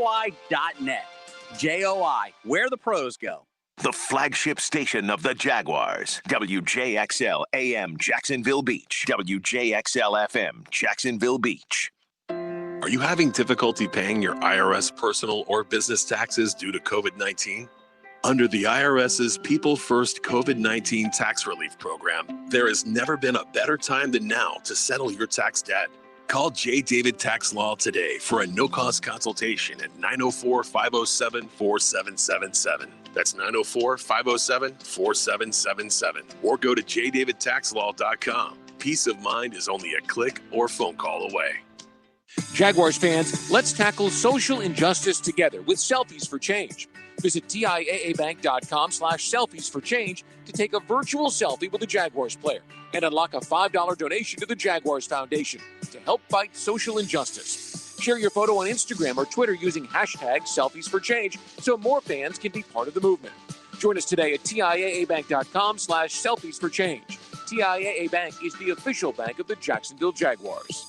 JOI.net. JOI, where the pros go. The flagship station of the Jaguars. WJXL AM Jacksonville Beach. WJXL FM Jacksonville Beach. Are you having difficulty paying your IRS personal or business taxes due to COVID-19? Under the IRS's People First COVID-19 Tax Relief Program, there has never been a better time than now to settle your tax debt. Call J. David Tax Law today for a no-cost consultation at 904-507-4777. That's 904-507-4777. Or go to jdavidtaxlaw.com. Peace of mind is only a click or phone call away. Jaguars fans, let's tackle social injustice together with Selfies for Change. Visit TIAAbank.com/selfies for change to take a virtual selfie with a Jaguars player and unlock a $5 donation to the Jaguars Foundation to help fight social injustice. Share your photo on Instagram or Twitter using hashtag Selfies for Change so more fans can be part of the movement. Join us today at TIAAbank.com/selfies for change. TIAA Bank is the official bank of the Jacksonville Jaguars.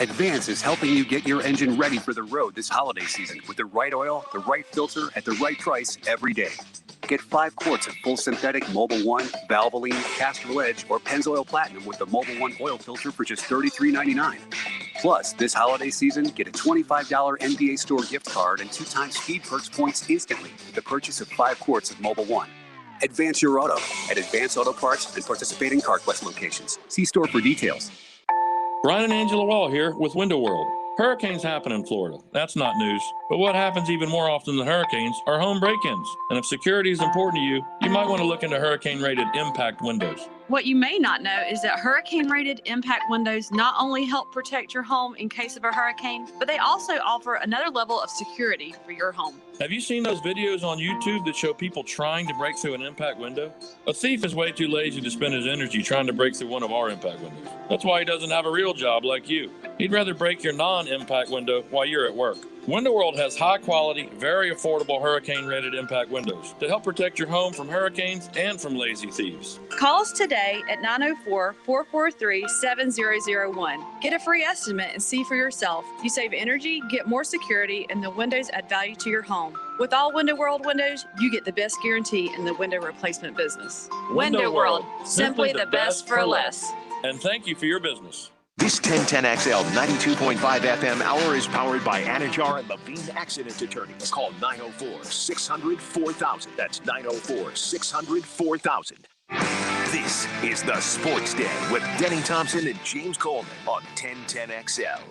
Advance is helping you get your engine ready for the road this holiday season with the right oil, the right filter, at the right price every day. Get 5 quarts of full synthetic Mobil 1, Valvoline, Castrol Edge, or Pennzoil Platinum with the Mobil 1 oil filter for just $33.99. Plus, this holiday season, get a $25 NBA store gift card and 2 times Speed Perks points instantly with the purchase of 5 quarts of Mobil 1. Advance your auto at Advance Auto Parts and participating CarQuest locations. See store for details. Brian and Angela Wall here with Window World. Hurricanes happen in Florida. That's not news. But what happens even more often than hurricanes are home break-ins. And if security is important to you, you might want to look into hurricane-rated impact windows. What you may not know is that hurricane-rated impact windows not only help protect your home in case of a hurricane, but they also offer another level of security for your home. Have you seen those videos on YouTube that show people trying to break through an impact window? A thief is way too lazy to spend his energy trying to break through one of our impact windows. That's why he doesn't have a real job like you. He'd rather break your non-impact window while you're at work. Window World has high-quality, very affordable hurricane-rated impact windows to help protect your home from hurricanes and from lazy thieves. Call us today at 904-443-7001. Get a free estimate and see for yourself. You save energy, get more security, and the windows add value to your home. With all Window World windows, you get the best guarantee in the window replacement business. Window World, simply the best for less. And thank you for your business. This 1010XL 92.5 FM hour is powered by Anajar and Levine Accident Attorneys. Call 904-600-4000. That's 904-600-4000. This is the Sports Den with Denny Thompson and James Coleman on 1010XL.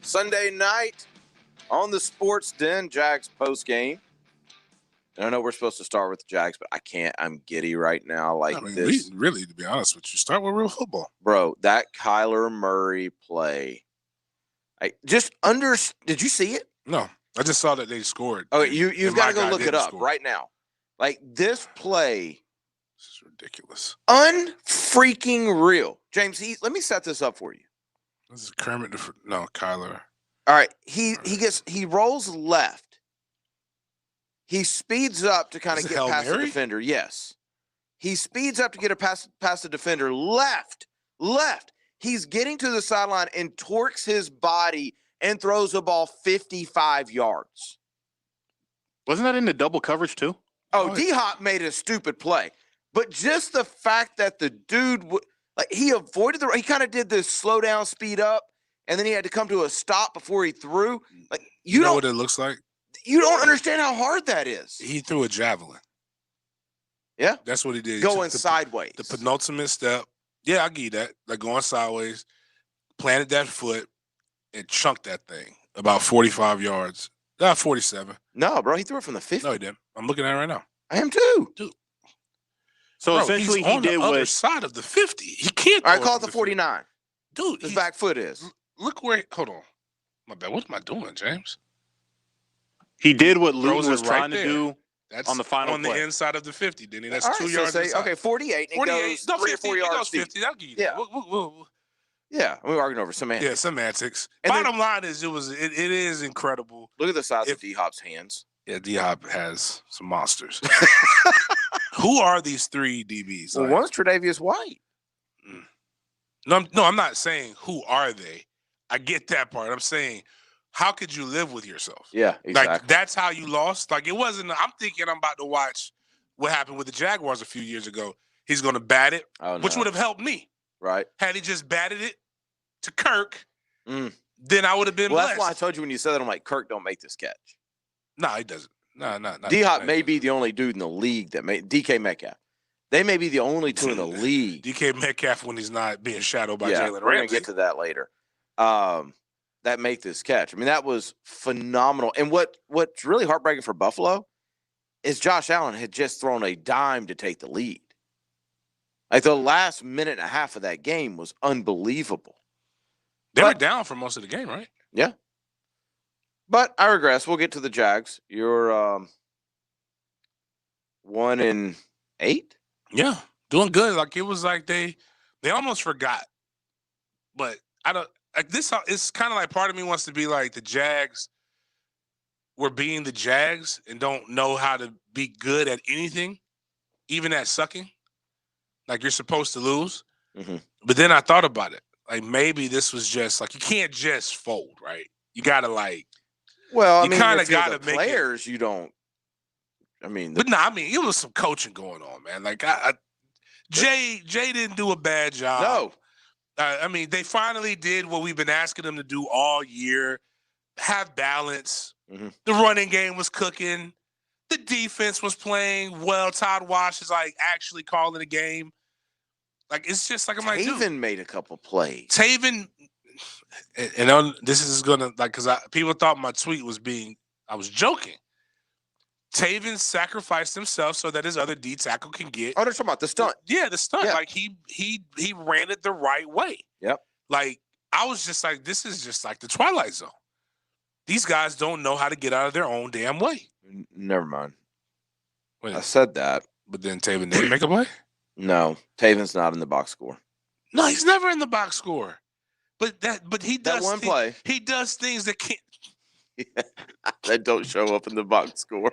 Sunday night on the Sports Den, Jags post game. I know we're supposed to start with the Jags, but I can't. I'm giddy right now. This. Really, to be honest with you, start with real football. Bro, that Kyler Murray play. Did you see it? No, I just saw that they scored. Oh, you've got to go look it up right now. This play. This is ridiculous. Unfreaking real. James, let me set this up for you. This is Kyler. All right, he rolls left. He speeds up to kind of get past the defender. Yes. He speeds up to get past the defender. Left. He's getting to the sideline and torques his body and throws the ball 55 yards. Wasn't that in the double coverage too? Oh, D-Hop made a stupid play. But just the fact that the dude he avoided he kind of did this slow down, speed up, and then he had to come to a stop before he threw. You know what it looks like? You don't understand how hard that is. He threw a javelin. Yeah. That's what he did. Going sideways. The penultimate step. Yeah, I'll give you that. Going sideways, planted that foot, and chunked that thing about 45 yards. 47. No, bro, he threw it from the 50. No, he didn't. I'm looking at it right now. I am too. Dude. So essentially, he's on the other side of the 50. He can't. All right, call it the 49. Dude, his back foot is. Look where. Hold on. My bad. What am I doing, James? He did what Luton was trying to do on the final play. On the inside of the 50, didn't he? That's 2 yards inside. Okay, 48. 48. It goes 3 or 4 yards 50. I'll give you that. Yeah, we're arguing over semantics. Yeah, semantics. Bottom line is, it is incredible. Look at the size of D-Hop's hands. Yeah, D-Hop has some monsters. Who are these 3 DBs? Well, one's Tre'Davious White. No, I'm not saying who are they. I get that part. I'm saying, how could you live with yourself? Yeah, exactly. Like, that's how you lost? Like, it wasn't – I'm thinking I'm about to watch what happened with the Jaguars a few years ago. He's going to bat it, which would have helped me. Right. Had he just batted it to Kirk, then I would have been blessed. That's why I told you when you said that, I'm like, Kirk don't make this catch. No, he doesn't. No. D-Hop may be the only dude in the league that made – DK Metcalf. They may be the only two in the league. DK Metcalf when he's not being shadowed by Jalen Ramsey. We're going to get to that later. That make this catch. I mean, that was phenomenal. And what's really heartbreaking for Buffalo is Josh Allen had just thrown a dime to take the lead. Like, the last minute and a half of that game was unbelievable. They were down for most of the game, right? Yeah. But I regress. We'll get to the Jags. You're 1-8? Yeah. Doing good. Like, it was like they almost forgot. But I don't like this. It's kind of like part of me wants to be like the Jags were being the Jags and don't know how to be good at anything, even at sucking. Like, you're supposed to lose. Mm-hmm. But then I thought about it. Like, maybe this was just like, you can't just fold, right? You got to like, well, I you mean, kind of got to make players. You don't. I mean, but no, I mean, it was some coaching going on, man. Like, Jay didn't do a bad job. No. I mean, they finally did what we've been asking them to do all year: have balance. Mm-hmm. The running game was cooking. The defense was playing well. Todd Wash is like actually calling the game. Like, it's just like, I'm like, dude, Taven made a couple plays. Taven, and this is gonna like, because people thought my tweet was I was joking. Taven sacrificed himself so that his other D tackle can get. Oh, they're talking about the stunt. Yeah, the stunt. Yeah. Like, he ran it the right way. Yep. Like, I was just like, this is just like the Twilight Zone. These guys don't know how to get out of their own damn way. Never mind. Wait, I said that. But then Taven didn't make a play? No, Taven's not in the box score. No, he's never in the box score. But he does that one play. He does things that can't that don't show up in the box score.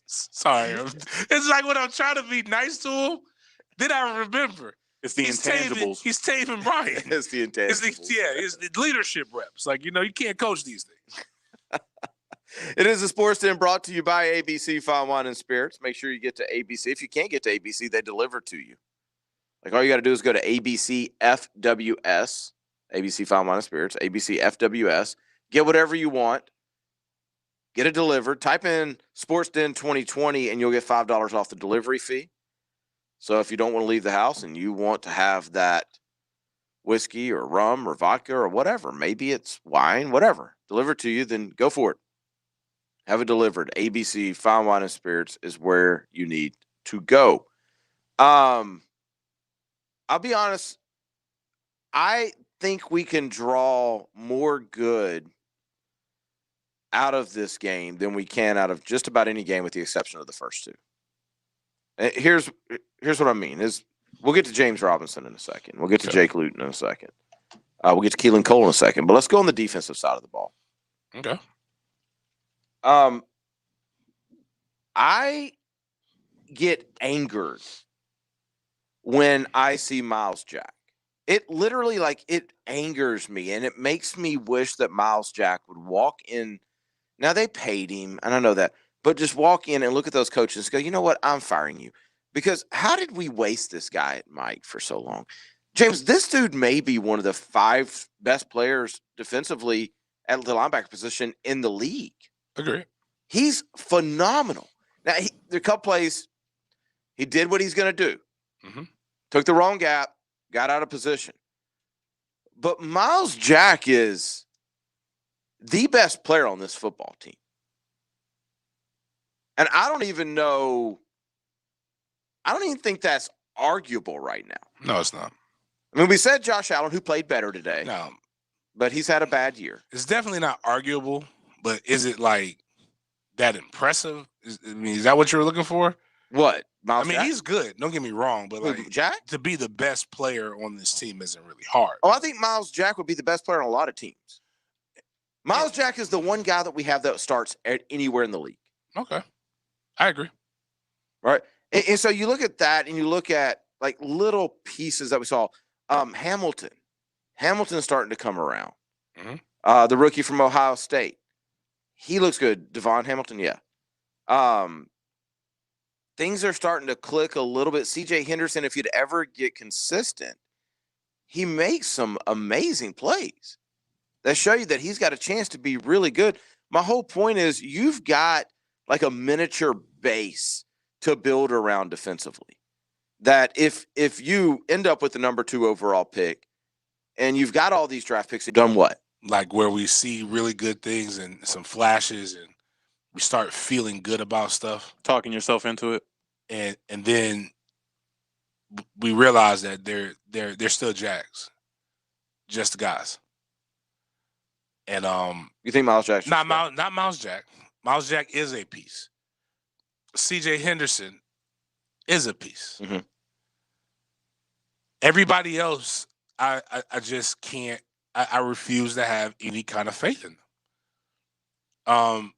Sorry. It's like when I'm trying to be nice to him, then I remember. It's the intangibles. He's Taven Bryan. It's the intangibles. It's the leadership reps. Like, you can't coach these things. It is a Sports Den brought to you by ABC Fine Wine and Spirits. Make sure you get to ABC. If you can't get to ABC, they deliver to you. Like, all you got to do is go to ABC FWS, ABC Fine Wine and Spirits, ABC FWS. Get whatever you want. Get it delivered. Type in SportsDen 2020 and you'll get $5 off the delivery fee. So if you don't want to leave the house and you want to have that whiskey or rum or vodka or whatever, maybe it's wine, whatever, delivered to you, then go for it. Have it delivered. ABC Fine Wine and Spirits is where you need to go. I'll be honest. I think we can draw more good out of this game than we can out of just about any game with the exception of the first two. And here's what I mean is we'll get to James Robinson in a second. We'll get to Jake Luton in a second. We'll get to Keelan Cole in a second. But let's go on the defensive side of the ball. Okay. I get angered when I see Miles Jack. It literally, it angers me, and it makes me wish that Miles Jack would walk in. Now, they paid him, and I know that, but just walk in and look at those coaches and go, you know what, I'm firing you. Because how did we waste this guy at Mike for so long? James, this dude may be one of the 5 best players defensively at the linebacker position in the league. Agree. He's phenomenal. Now, there are a couple plays, he did what he's going to do. Mm-hmm. Took the wrong gap, got out of position. But Miles Jack is the best player on this football team. And I don't even think that's arguable right now. No, it's not. I mean, we said Josh Allen, who played better today. No. But he's had a bad year. It's definitely not arguable, but is it like that impressive? Is that what you were looking for? What? Miles Jack? He's good. Don't get me wrong, but like Jack? To be the best player on this team isn't really hard. Oh, I think Miles Jack would be the best player on a lot of teams. Miles Jack is the one guy that we have that starts anywhere in the league. Okay. I agree. Right. And so you look at that and you look at little pieces that we saw. Hamilton's starting to come around. The rookie from Ohio State. He looks good. Devon Hamilton, yeah. Things are starting to click a little bit. CJ Henderson, if you'd ever get consistent, he makes some amazing plays that show you that he's got a chance to be really good. My whole point is you've got like a miniature base to build around defensively. That if you end up with the number 2 overall pick and you've got all these draft picks, you've done what? Like where we see really good things and some flashes and we start feeling good about stuff. Talking yourself into it. And then we realize that they're still Jags. Just guys. And you think Miles Jack? Not Miles Jack. Miles Jack is a piece. CJ Henderson is a piece. Mm-hmm. Everybody else, I just can't. I refuse to have any kind of faith in them.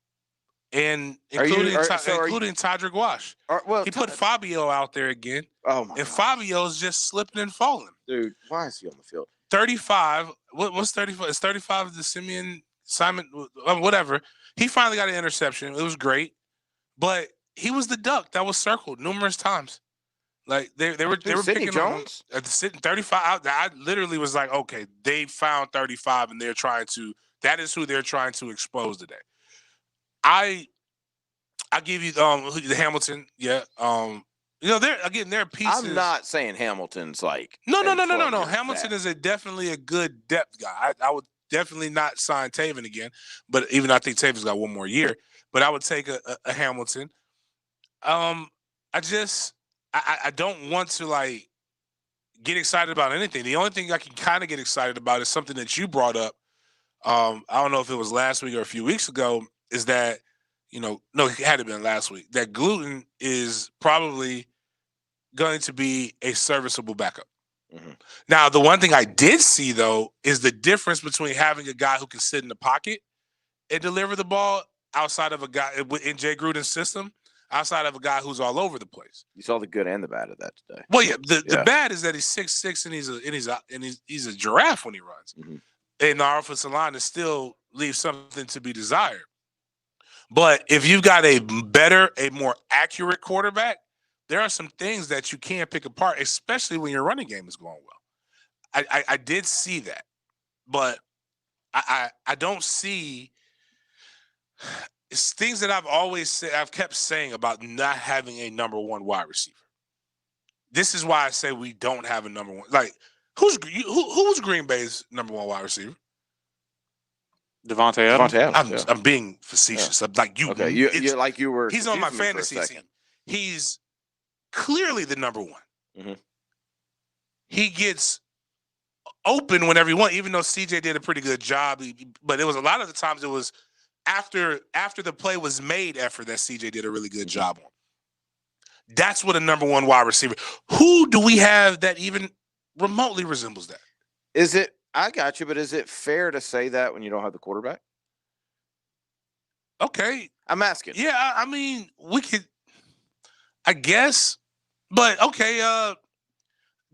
And including Todrick Wash. He put Fabio out there again. Oh my! And Fabio's just slipping and falling. Dude, why is he on the field? 35. What's 35? It's 35 the Simon, whatever. He finally got an interception. It was great. But he was the duck that was circled numerous times. Like they were picking Jones at the sitting 35. I literally was like, okay, they found 35 and that is who they're trying to expose today. I give you the Hamilton, yeah. There are pieces. I'm not saying Hamilton's like no. Hamilton is definitely a good depth guy. I would definitely not sign Taven again, but even I think Taven's got one more year. But I would take a Hamilton. I don't want to like get excited about anything. The only thing I can kind of get excited about is something that you brought up. I don't know if it was last week or a few weeks ago. Is that no, it had to been last week. That Gluten is probably going to be a serviceable backup. Mm-hmm. Now, the one thing I did see though is the difference between having a guy who can sit in the pocket and deliver the ball outside of a guy in Jay Gruden's system. Outside of a guy who's all over the place. You saw the good and the bad of that today. Well, yeah, the bad is that he's 6'6" and he's a giraffe when he runs. Mm-hmm. And our offensive line still leaves something to be desired. But if you've got a more accurate quarterback, there are some things that you can't pick apart, especially when your running game is going well. I did see that, but I don't see. It's things that I've always said. I've kept saying about not having a number 1 wide receiver. This is why I say we don't have a number 1. Like, who's Green Bay's number 1 wide receiver? Devontae Adams. I'm being facetious. Yeah. I'm like you. Okay, you like you were. He's on my fantasy team. He's clearly the number 1. Mm-hmm. He gets open whenever he wants, even though CJ did a pretty good job. But it was a lot of the times it was. After the play was made effort that CJ did a really good job on. That's what a number 1 wide receiver. Who do we have that even remotely resembles that? Is it? I got you, but is it fair to say that when you don't have the quarterback? Okay. I'm asking. Yeah, I mean, we could, I guess, but okay,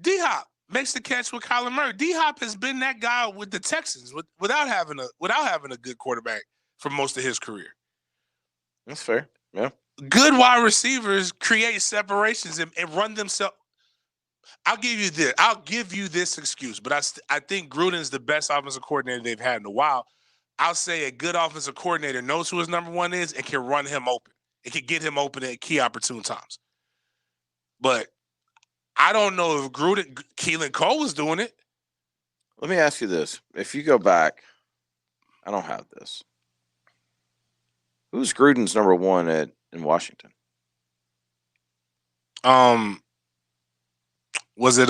D-Hop makes the catch with Kyler Murray. D-Hop has been that guy with the Texans without having a good quarterback for most of his career. That's fair. Yeah. Good wide receivers create separations and run themselves. I'll give you this excuse, but I think Gruden's the best offensive coordinator they've had in a while. I'll say a good offensive coordinator knows who his number 1 is and can run him open. It can get him open at key opportune times. But I don't know if Keelan Cole was doing it. Let me ask you this. If you go back, I don't have this. Who's Gruden's number 1 in Washington? Was it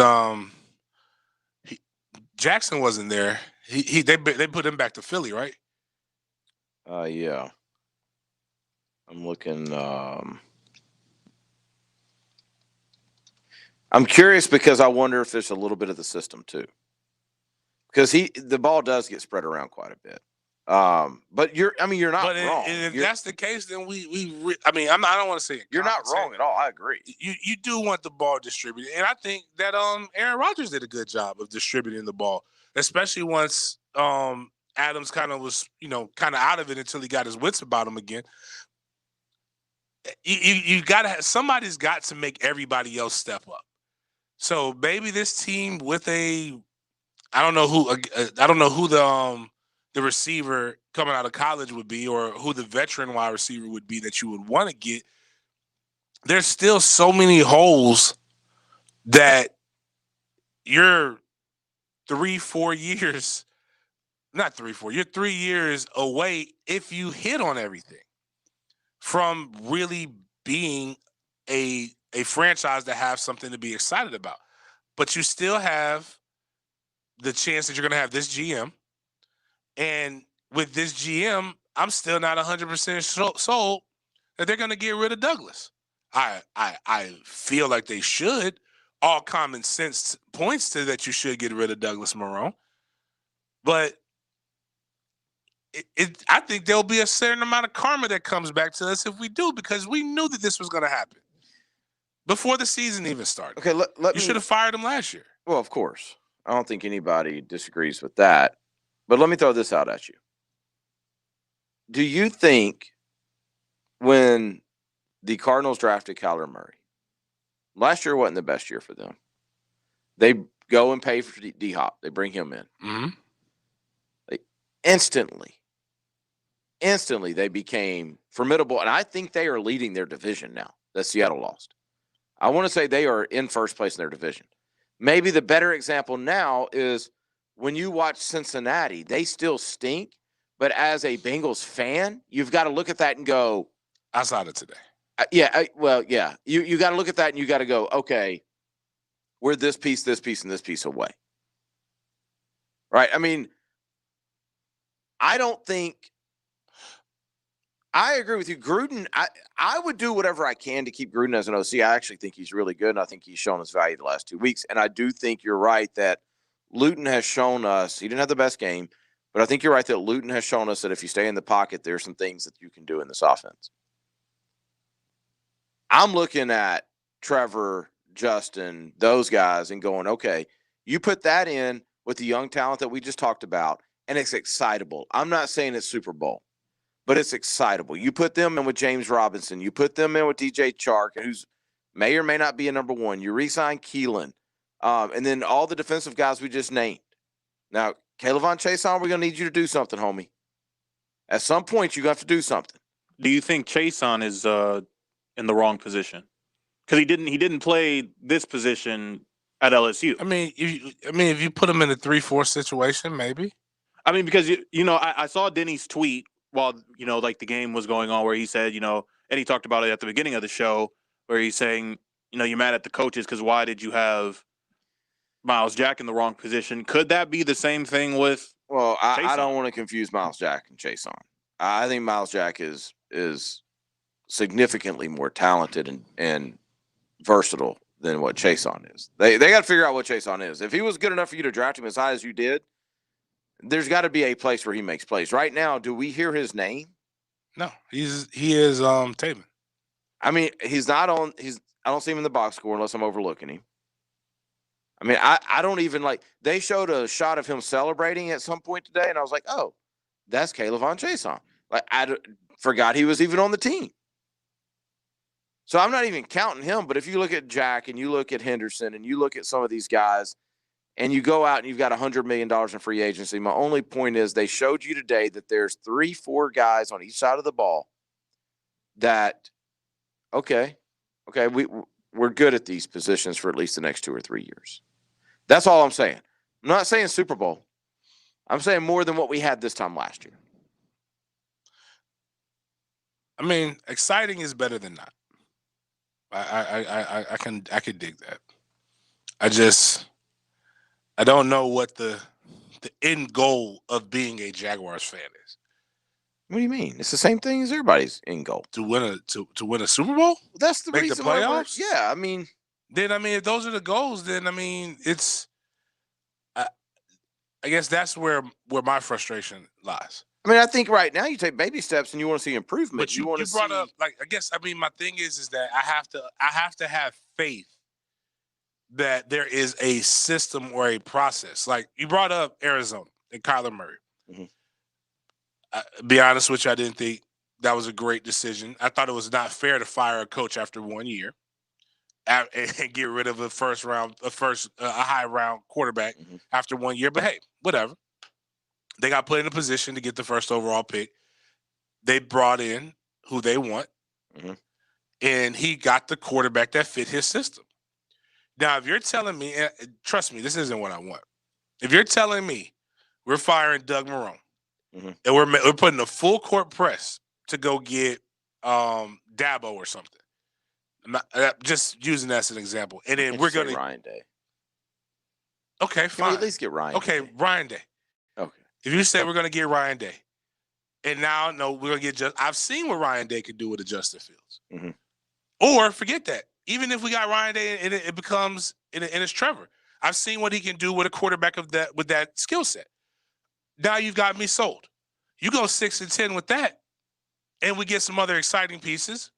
Jackson wasn't there? They put him back to Philly, right? Yeah. I'm looking. I'm curious because I wonder if there's a little bit of the system too, because the ball does get spread around quite a bit. But you're not wrong. And if that's the case, then I don't want to say you're not wrong at all. I agree. You do want the ball distributed, and I think that Aaron Rodgers did a good job of distributing the ball, especially once Adams kind of was, kind of out of it until he got his wits about him again. You got to somebody's got to make everybody else step up. So maybe this team with I don't know who the receiver coming out of college would be, or who the veteran wide receiver would be that you would want to get. There's still so many holes that you're 3-4 years, not 3-4, you're 3 years away if you hit on everything from really being a franchise that have something to be excited about. But you still have the chance that you're going to have this GM. And with this GM, I'm still not 100% sold that they're going to get rid of Douglas. I feel like they should. All common sense points to that you should get rid of Douglas Marrone. But I think there'll be a certain amount of karma that comes back to us if we do, because we knew that this was going to happen before the season even started. Okay, you should have fired him last year. Well, of course. I don't think anybody disagrees with that. But let me throw this out at you. Do you think when the Cardinals drafted Kyler Murray, last year wasn't the best year for them? They go and pay for D-Hop. They bring him in. Mm-hmm. Instantly, they became formidable. And I think they are leading their division now that Seattle lost. I want to say they are in first place in their division. Maybe the better example now is when you watch Cincinnati, they still stink. But as a Bengals fan, you've got to look at that and go, I saw it today. Yeah. You got to look at that and you got to go, okay, we're this piece, and this piece away. Right? I mean, I don't think – I agree with you. Gruden, I would do whatever I can to keep Gruden as an OC. I actually think he's really good, and I think he's shown his value the last 2 weeks. And I do think you're right that Luton has shown us – he didn't have the best game, but I think you're right that Luton has shown us that if you stay in the pocket, there's some things that you can do in this offense. I'm looking at Trevor, Justin, those guys, and going, okay, you put that in with the young talent that we just talked about, and it's excitable. I'm not saying it's Super Bowl, but it's excitable. You put them in with James Robinson. You put them in with DJ Chark, who's may or may not be a number one. You re-sign Keelan. And then all the defensive guys we just named. Now, Kayvon Chason, we're going to need you to do something, homie. At some point, you have to do something. Do you think Chason is in the wrong position? Because he didn't play this position at LSU. I mean, if you put him in a 3-4 situation, maybe. I mean, because I saw Denny's tweet while like the game was going on, where he said, and he talked about it at the beginning of the show, where he's saying, you're mad at the coaches because why did you have Miles Jack in the wrong position? Could that be the same thing with? Well, I don't want to confuse Miles Jack and Chason. I think Miles Jack is significantly more talented and versatile than what Chason is. They got to figure out what Chason is. If he was good enough for you to draft him as high as you did, there's got to be a place where he makes plays. Right now, do we hear his name? No, he is Taven. I mean, he's not on. I don't see him in the box score unless I'm overlooking him. I mean, I don't even they showed a shot of him celebrating at some point today, and I was like, oh, that's Kayvon Chason. I forgot he was even on the team. So I'm not even counting him. But if you look at Jack and you look at Henderson and you look at some of these guys, and you go out and you've got $100 million in free agency, my only point is they showed you today that there's 3-4 guys on each side of the ball that, okay, we're good at these positions for at least the next 2 or 3 years. That's all I'm saying. I'm not saying Super Bowl. I'm saying more than what we had this time last year. I mean, exciting is better than not. I can dig that. I don't know what the end goal of being a Jaguars fan is. What do you mean? It's the same thing as everybody's end goal. To win a Super Bowl? That's the Make reason the playoffs? Yeah, I mean. Then if those are the goals, then it's. I guess that's where my frustration lies. I mean, I think right now you take baby steps and you want to see improvement. But you brought up my thing is that I have to have faith that there is a system or a process. Like you brought up Arizona and Kyler Murray. Mm-hmm. Be honest with you, I didn't think that was a great decision. I thought it was not fair to fire a coach after 1 year and get rid of a high round quarterback after 1 year. But hey, whatever. They got put in a position to get the first overall pick. They brought in who they want, and he got the quarterback that fit his system. Now, if you're telling me, and trust me, this isn't what I want. If you're telling me we're firing Doug Marrone and we're putting a full court press to go get Dabo or something, just using that as an example, and then we're going to Ryan Day. Okay, fine. Can we at least get Ryan? Okay, Day? Ryan Day. Okay. If you say we're going to get Ryan Day, and now no, we're going to get I've seen what Ryan Day could do with Justin Fields. Or forget that. Even if we got Ryan Day and it becomes and it's Trevor, I've seen what he can do with a quarterback with that skill set. Now you've got me sold. You go 6-10 with that, and we get some other exciting pieces.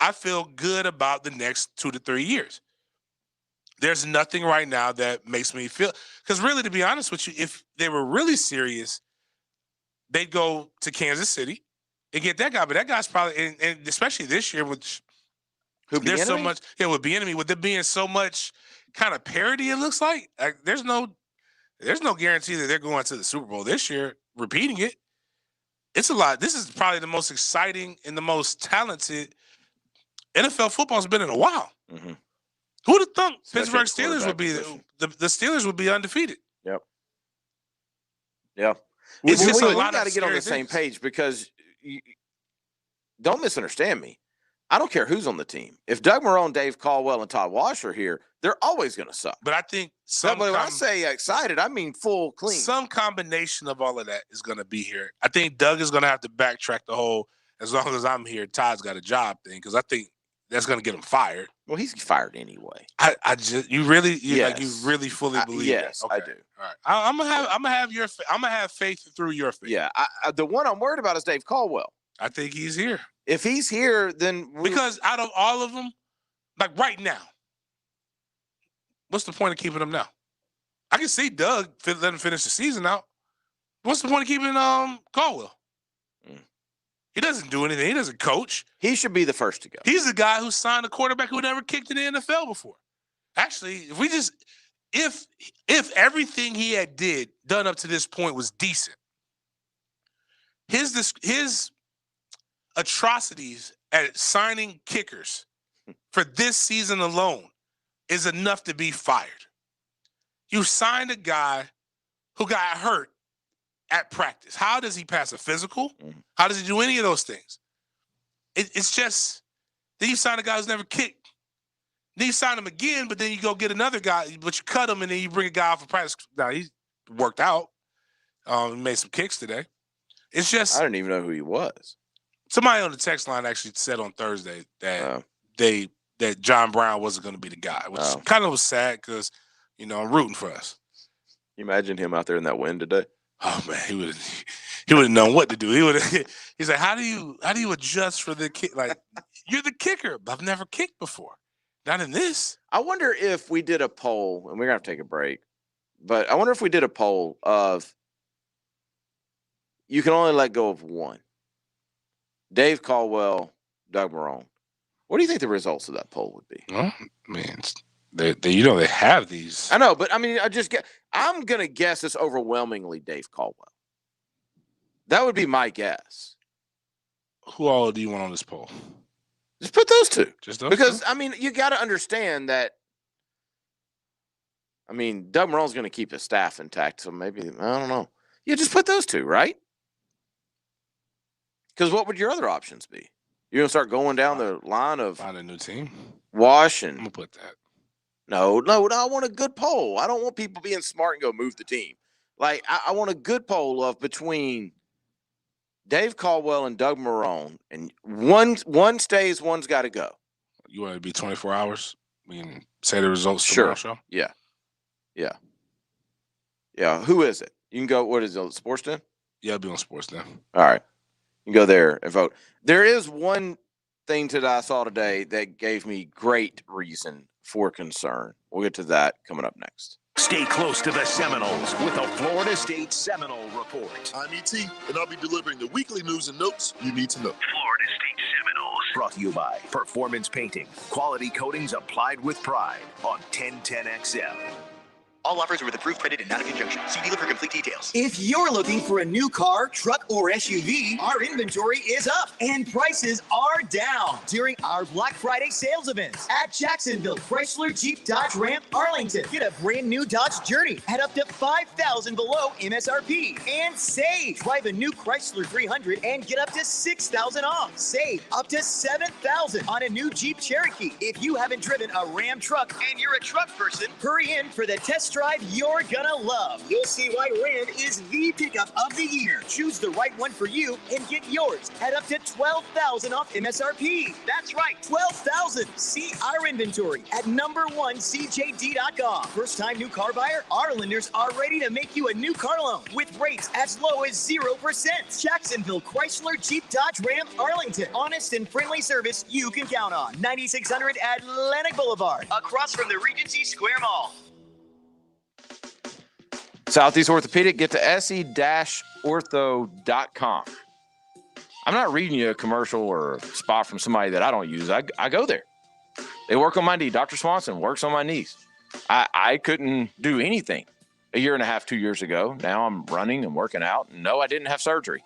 I feel good about the next 2 to 3 years. There's nothing right now that makes me feel, because really, to be honest with you, if they were really serious, they'd go to Kansas City and get that guy. But that guy's probably, and especially this year, which there's so much, with Bieniemy, with there being so much kind of parity, it looks like there's no guarantee that they're going to the Super Bowl this year. Repeating it, it's a lot. This is probably the most exciting and the most talented NFL football's been in a while. Who would have thought Pittsburgh Steelers would be the Steelers would be undefeated? Yep. It's just a we lot got to of get on the scary same things. page, because don't misunderstand me. I don't care who's on the team. If Doug Marrone, Dave Caldwell, and Todd Wash are here, they're always going to suck. But I think when I say excited, I mean full clean. Some combination of all of that is going to be here. I think Doug is going to have to backtrack the whole "as long as I'm here, Todd's got a job" thing, because I think that's going to get him fired. Well, he's fired anyway. You really fully believe yes, that? Okay. I do. All right, I'm gonna have faith through your faith. Yeah, the one I'm worried about is Dave Caldwell. I think he's here. If he's here, then because out of all of them, like right now, what's the point of keeping him now? I can see Doug let him finish the season out. What's the point of keeping Caldwell? He doesn't do anything. He doesn't coach. He should be the first to go. He's the guy who signed a quarterback who never kicked in the NFL before. Actually, if everything he had done up to this point was decent, his atrocities at signing kickers for this season alone is enough to be fired. You signed a guy who got hurt at practice. How does he pass a physical? How does he do any of those things? It's just, then you sign a guy who's never kicked. Then you sign him again, but then you go get another guy, but you cut him, and then you bring a guy off for practice. Now, he's worked out. He made some kicks today. It's just, I didn't even know who he was. Somebody on the text line actually said on Thursday that that John Brown wasn't going to be the guy, which kind of was sad because, I'm rooting for us. You imagine him out there in that wind today? Oh man, he would have known what to do. He's like, how do you adjust for the kick? Like, you're the kicker. I've never kicked before. Not in this. I wonder if we did a poll, and we're gonna have to take a break, but I wonder if we did a poll of you can only let go of one. Dave Caldwell, Doug Marrone. What do you think the results of that poll would be? Well, man, they have these. I know, but I mean, I'm gonna guess it's overwhelmingly Dave Caldwell. That would be my guess. Who all do you want on this poll? Just put those two. Just those because two? I mean, you got to understand that. I mean, Doug Marrone's going to keep his staff intact, so maybe I don't know. Yeah, just put those two, right? Because what would your other options be? You're going to start going down the line of find a new team. Wash and I'm gonna put that. No. I want a good poll. I don't want people being smart and go move the team. Like I want a good poll of between Dave Caldwell and Doug Marrone, and one stays, one's got to go. You want it to be 24 hours? We can say the results Sure. tomorrow show? Yeah. Who is it? You can go. What is it? sportsden? Yeah, I'll be on sportsden. All right. You can go there and vote. There is one thing that I saw today that gave me great reason for concern. We'll get to that coming up next. Stay close to the Seminoles with a Florida State Seminole Report. I'm E.T., and I'll be delivering the weekly news and notes you need to know. Florida State Seminoles. Brought to you by Performance Painting. Quality coatings applied with pride on 1010XL. All offers are with approved credit and not in conjunction. See dealer for complete details. If you're looking for a new car, truck, or SUV, our inventory is up and prices are down during our Black Friday sales events at Jacksonville Chrysler Jeep Dodge Ram Arlington. Get a brand new Dodge Journey at up to $5,000 below MSRP and save. Drive a new Chrysler 300 and get up to $6,000 off. Save up to $7,000 on a new Jeep Cherokee. If you haven't driven a Ram truck and you're a truck person, hurry in for the test drive you're gonna love. You'll see why Ram is the pickup of the year. Choose the right one for you and get yours at up to $12,000 off MSRP. That's right, $12,000. See our inventory at #1CJD.com. First time new car buyer? Our lenders are ready to make you a new car loan with rates as low as 0%. Jacksonville Chrysler Jeep Dodge Ram Arlington. Honest and friendly service you can count on. 9600 Atlantic Boulevard, across from the Regency Square Mall. Southeast Orthopedic, get to se-ortho.com. I'm not reading you a commercial or a spot from somebody that I don't use. I go there. They work on my knee. Dr. Swanson works on my knees. I couldn't do anything a year and a half, 2 years ago. Now I'm running and working out. And no, I didn't have surgery.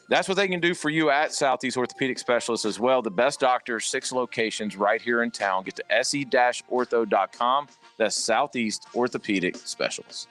That's what they can do for you at Southeast Orthopedic Specialists as well. The best doctors, 6 locations right here in town. Get to se-ortho.com. That's Southeast Orthopedic Specialists.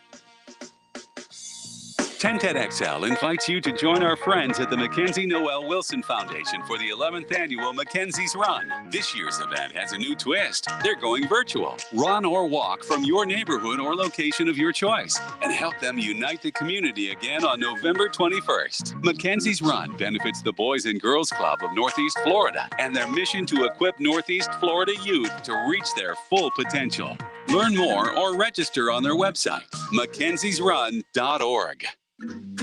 1010XL invites you to join our friends at the Mackenzie Noel Wilson Foundation for the 11th annual Mackenzie's Run. This year's event has a new twist. They're going virtual. Run or walk from your neighborhood or location of your choice and help them unite the community again on November 21st. Mackenzie's Run benefits the Boys and Girls Club of Northeast Florida and their mission to equip Northeast Florida youth to reach their full potential. Learn more or register on their website, mackenziesrun.org.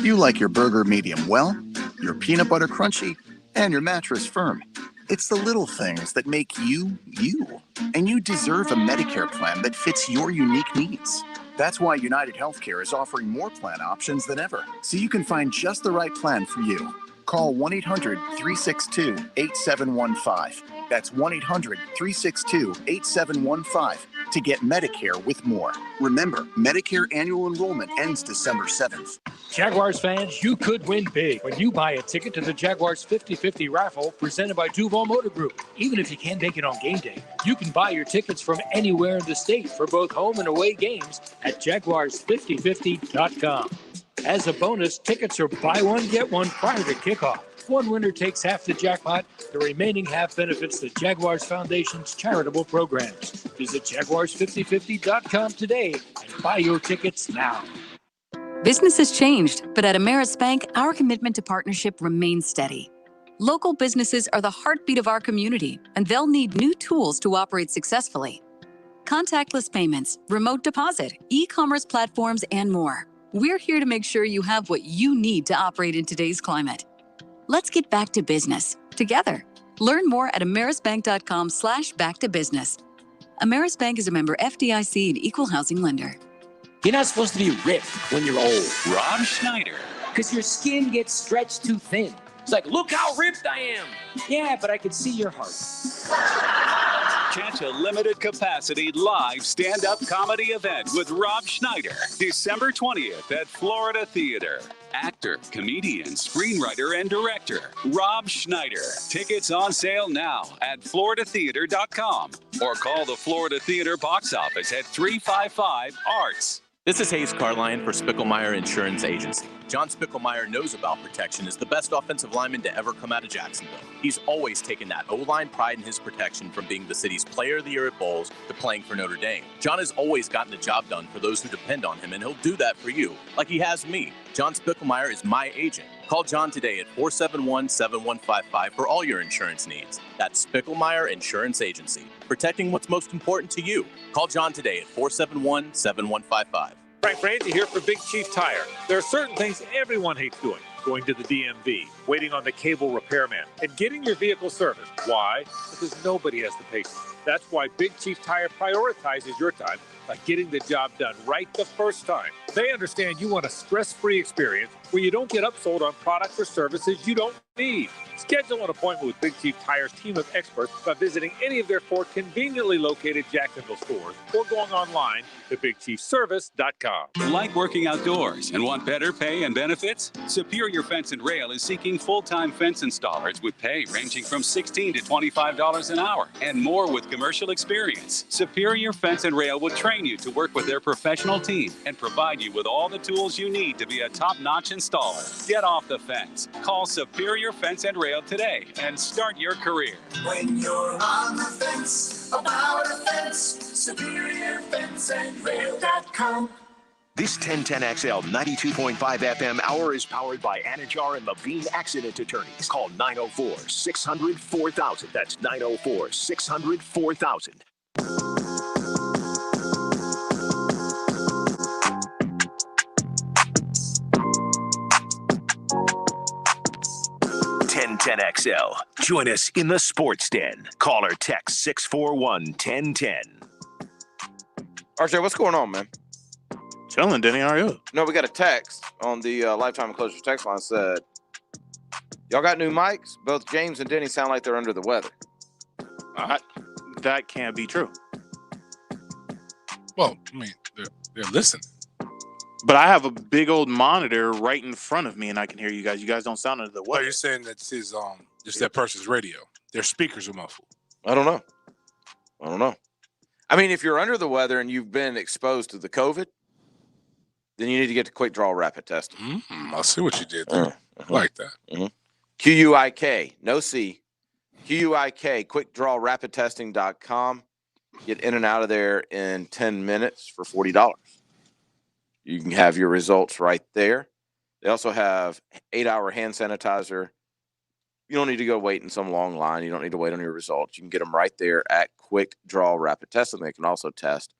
You like your burger medium well, your peanut butter crunchy, and your mattress firm. It's the little things that make you, you. And you deserve a Medicare plan that fits your unique needs. That's why United Healthcare is offering more plan options than ever, so you can find just the right plan for you. Call 1-800-362-8715. That's 1-800-362-8715 to get Medicare with more. Remember, Medicare annual enrollment ends December 7th. Jaguars fans, you could win big when you buy a ticket to the Jaguars 50-50 raffle presented by Duval Motor Group. Even if you can't make it on game day, you can buy your tickets from anywhere in the state for both home and away games at jaguars5050.com. As a bonus, tickets are buy one, get one prior to kickoff. One winner takes half the jackpot. The remaining half benefits the Jaguars Foundation's charitable programs. Visit jaguars5050.com today and buy your tickets now. Business has changed, but at Ameris Bank, our commitment to partnership remains steady. Local businesses are the heartbeat of our community, and they'll need new tools to operate successfully. Contactless payments, remote deposit, e-commerce platforms, and more. We're here to make sure you have what you need to operate in today's climate. Let's get back to business together. Learn more at amerisbank.com/back-to-business. Ameris Bank is a member FDIC and equal housing lender. You're not supposed to be ripped when you're old. Rob Schneider. Because your skin gets stretched too thin. It's like, look how ripped I am. Yeah, but I can see your heart. Catch a limited capacity live stand-up comedy event with Rob Schneider, December 20th at Florida Theater. Actor, comedian, screenwriter, and director, Rob Schneider. Tickets on sale now at floridatheater.com or call the Florida Theater box office at 355-ARTS. This is Hayes Carline for Spickelmeyer Insurance Agency. John Spickelmeyer knows about protection, is the best offensive lineman to ever come out of Jacksonville. He's always taken that O-line pride in his protection, from being the city's player of the year at Bowls to playing for Notre Dame. John has always gotten the job done for those who depend on him, and he'll do that for you, like he has me. John Spickelmeyer is my agent. Call John today at 471-7155 for all your insurance needs. That's Spickelmeyer Insurance Agency, protecting what's most important to you. Call John today at 471-7155. Frank Francie here for Big Chief Tire. There are certain things everyone hates doing. Going to the DMV, waiting on the cable repairman, and getting your vehicle serviced. Why? Because nobody has the patience. That's why Big Chief Tire prioritizes your time by getting the job done right the first time. They understand you want a stress-free experience where you don't get upsold on products or services you don't need. Schedule an appointment with Big Chief Tire's team of experts by visiting any of their 4 conveniently located Jacksonville stores or going online to BigChiefService.com. Like working outdoors and want better pay and benefits? Superior Fence and Rail is seeking full-time fence installers with pay ranging from $16 to $25 an hour and more with commercial experience. Superior Fence and Rail will train you to work with their professional team and provide you with all the tools you need to be a top-notch installer. Get off the fence. Call Superior Fence and Rail today and start your career. When you're on the fence about a fence, SuperiorFenceandRail.com. This 1010XL 92.5 FM hour is powered by Anajar and Levine Accident Attorneys. Call 904-600-4000. That's 904-600-4000. XL. Join us in the Sports Den. Call or text 641-1010. RJ, what's going on, man? Chilling, Denny. How are you? No, we got a text on the Lifetime Enclosures text line. Said, y'all got new mics? Both James and Denny sound like they're under the weather. That can't be true. Well, I mean, they're listening. But I have a big old monitor right in front of me, and I can hear you guys. You guys don't sound under the weather. Oh, you're saying that's his just that person's radio. Their speakers are muffled. I don't know. I mean, if you're under the weather and you've been exposed to the COVID, then you need to get to quick draw rapid testing. Mm-hmm. I see what you did there. I like that. QUIK, no C. QUIK, quickdrawrapidtesting.com. Get in and out of there in 10 minutes for $40. You can have your results right there. They also have 8-hour hand sanitizer. You don't need to go wait in some long line. You don't need to wait on your results. You can get them right there at Quick Draw Rapid Testing. They can also test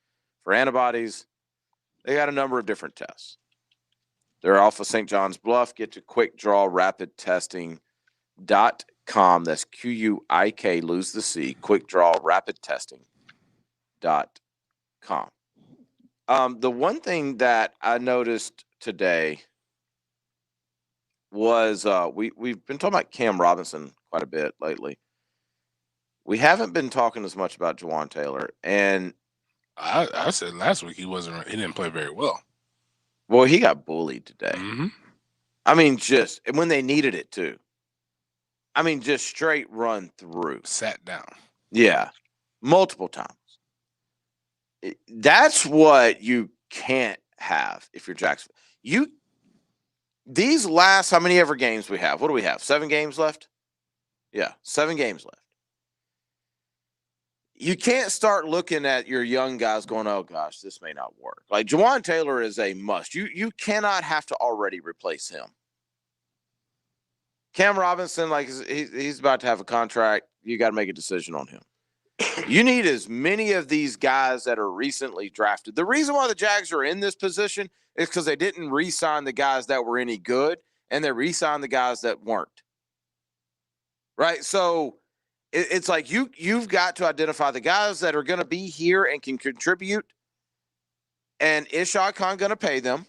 for antibodies. They got a number of different tests. They're off of St. John's Bluff. Get to quickdrawrapidtesting.com. That's QUIK, lose the C, quickdrawrapidtesting.com. The one thing that I noticed today was we've been talking about Cam Robinson quite a bit lately. We haven't been talking as much about Juwan Taylor, and I said last week he didn't play very well. Well, he got bullied today. Mm-hmm. I mean, just when they needed it too. I mean, just straight run through. Sat down. Yeah, multiple times. That's what you can't have if you're Jacksonville. These last how many ever games we have? What do we have? 7 games left? Yeah, 7 games left. You can't start looking at your young guys going, oh gosh, this may not work. Like Juwan Taylor is a must. You cannot have to already replace him. Cam Robinson, like he's about to have a contract. You got to make a decision on him. You need as many of these guys that are recently drafted. The reason why the Jags are in this position is because they didn't re-sign the guys that were any good, and they re-signed the guys that weren't. Right? So it's like you've got to identify the guys that are going to be here and can contribute. And is Shad Khan going to pay them?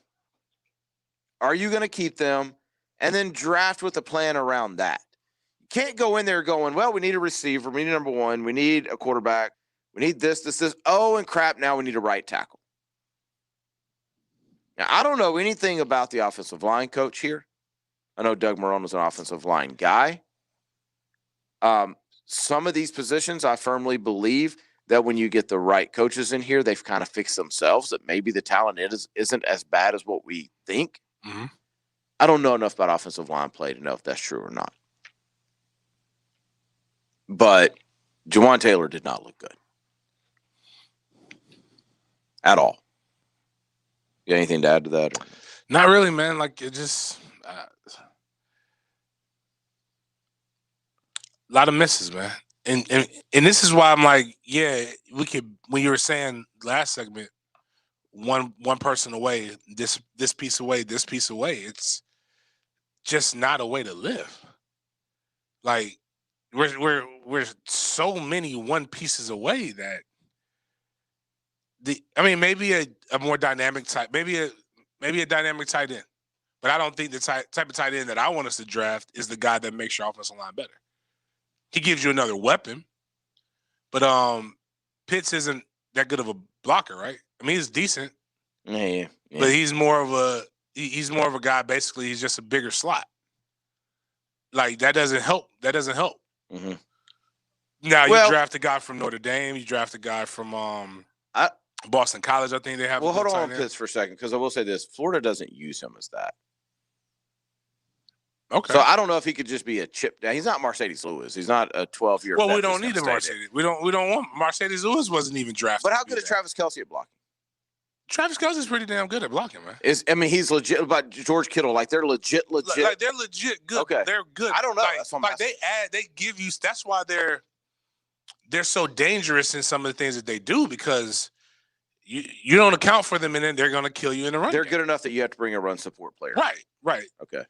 Are you going to keep them? And then draft with a plan around that. Can't go in there going, well, we need a receiver. We need number one. We need a quarterback. We need this. Oh, and crap, now we need a right tackle. Now, I don't know anything about the offensive line coach here. I know Doug Marrone was an offensive line guy. Some of these positions, I firmly believe that when you get the right coaches in here, they've kind of fixed themselves, that maybe the talent isn't as bad as what we think. Mm-hmm. I don't know enough about offensive line play to know if that's true or not. But Juwan Taylor did not look good at all. You got anything to add to that? Not really, man. Like it just a lot of misses, man. And this is why I'm like, yeah, we could. When you were saying last segment, one person away, this piece away, this piece away. It's just not a way to live. Like we're so many one pieces away that maybe a more dynamic type, maybe a dynamic tight end. But I don't think the type of tight end that I want us to draft is the guy that makes your offensive line better. He gives you another weapon, but Pitts isn't that good of a blocker, right? I mean, he's decent, yeah. But he's more of a guy. Basically, he's just a bigger slot. Like that doesn't help. Mm-hmm. Now you draft a guy from Notre Dame. You draft a guy from Boston College. I think they have. Well, hold on Pitts for a second, because I will say this: Florida doesn't use him as that. Okay. So I don't know if he could just be a chip down. He's not Mercedes Lewis. He's not a 12-year. Well, we don't need a Mercedes. We don't want Mercedes Lewis. Wasn't even drafted. But how good is Travis Kelce at blocking? Travis Kelce's pretty damn good at blocking, man. He's legit. About George Kittle, like they're legit. Like they're legit good. Okay, they're good. I don't know. They give you. That's why they're so dangerous in some of the things that they do, because you don't account for them, and then they're going to kill you in the run. They're good enough that you have to bring a run support player. Right. Okay.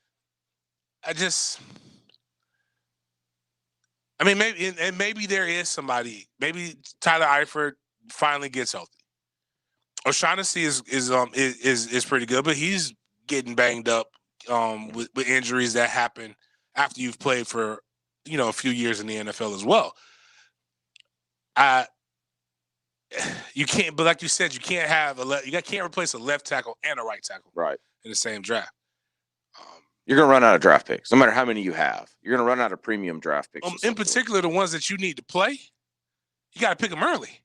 Maybe there is somebody. Maybe Tyler Eifert finally gets healthy. O'Shaughnessy is pretty good, but he's getting banged up with injuries that happen after you've played for a few years in the NFL as well. You can't, but like you said, you can't can't replace a left tackle and a right tackle in the same draft. You're going to run out of draft picks, no matter how many you have. You're going to run out of premium draft picks. In particular, the ones that you need to play, you got to pick them early.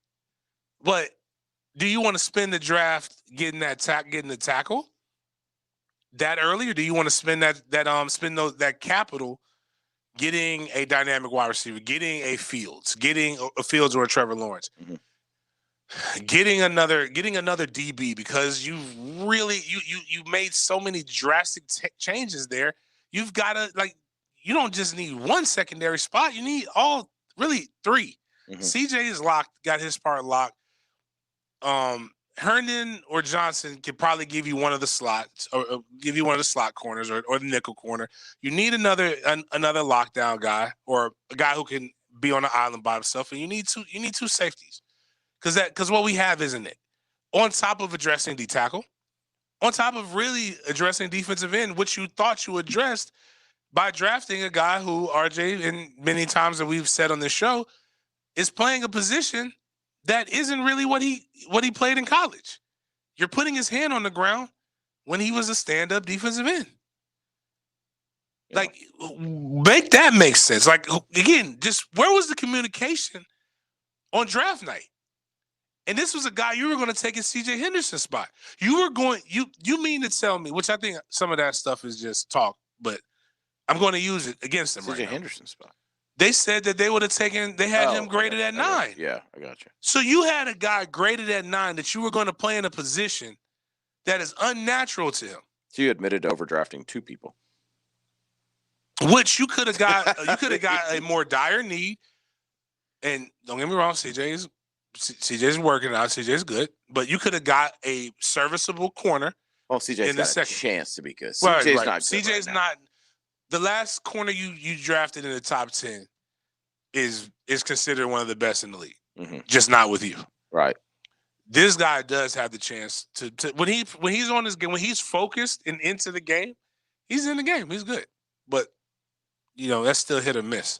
But do you want to spend the draft getting the tackle that early, or do you want to spend that capital getting a dynamic wide receiver, getting a Fields or a Trevor Lawrence, getting another DB, because you made so many drastic changes there. You've got to, you don't just need one secondary spot. You need three. CJ is locked, got his part locked. Herndon or Johnson could probably give you one of the slots, or give you one of the slot corners, or the nickel corner. You need another lockdown guy, or a guy who can be on the island by himself, and you need two safeties, because what we have isn't it. On top of addressing D tackle, on top of really addressing defensive end, which you thought you addressed by drafting a guy who RJ, and many times that we've said on this show, is playing a position that isn't really what he played in college. You're putting his hand on the ground when he was a stand-up defensive end. Make that make sense. Again, just where was the communication on draft night? And this was a guy you were going to take in CJ Henderson's spot. You mean to tell me, which I think some of that stuff is just talk, but I'm going to use it against him right now. CJ Henderson's spot. They said that they would have taken. They had him graded at 9. Yeah, I got you. So you had a guy graded at 9 that you were going to play in a position that is unnatural to him. So you admitted to overdrafting 2 people, which you could have got. You could have got a more dire need. And don't get me wrong, CJ's working out. CJ's good, but you could have got a serviceable corner. Well, CJ's in got the second. A chance to be good. Right. Not. Good CJ's not. The last corner you drafted in the top 10 is considered one of the best in the league. Just not with you. Right. This guy does have the chance to when he's on his game, when he's focused and into the game, he's in the game. He's good. But that's still hit or miss.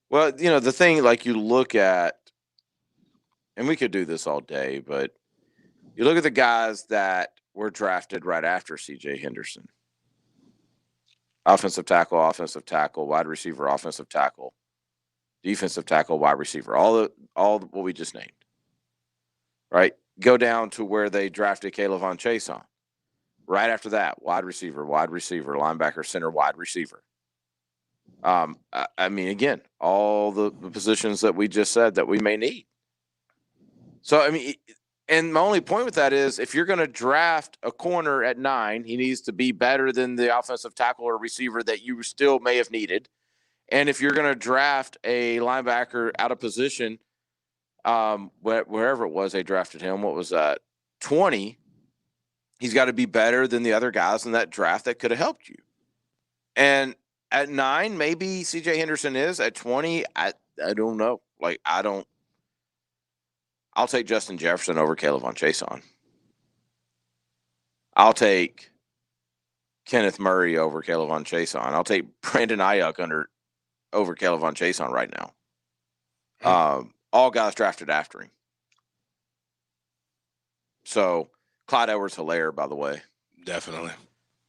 Well, the thing, you look at, and we could do this all day, but you look at the guys that were drafted right after CJ Henderson. Offensive tackle, wide receiver, offensive tackle, defensive tackle, wide receiver, all what we just named. Right? Go down to where they drafted Caleb Von Chase on. Right after that, wide receiver, linebacker, center, wide receiver. Again, all the positions that we just said that we may need. So, and my only point with that is, if you're going to draft a corner at 9, he needs to be better than the offensive tackle or receiver that you still may have needed. And if you're going to draft a linebacker out of position, wherever it was they drafted him, what was that, 20, he's got to be better than the other guys in that draft that could have helped you. And At 9, maybe CJ Henderson is. At 20, I don't know. Like, I'll take Justin Jefferson over Kayvon Chason. I'll take Kenneth Murray over Kayvon Chason. I'll take Brandon Ayuk over Kayvon Chason right now. All guys drafted after him. So Clyde Edwards-Helaire, by the way. Definitely.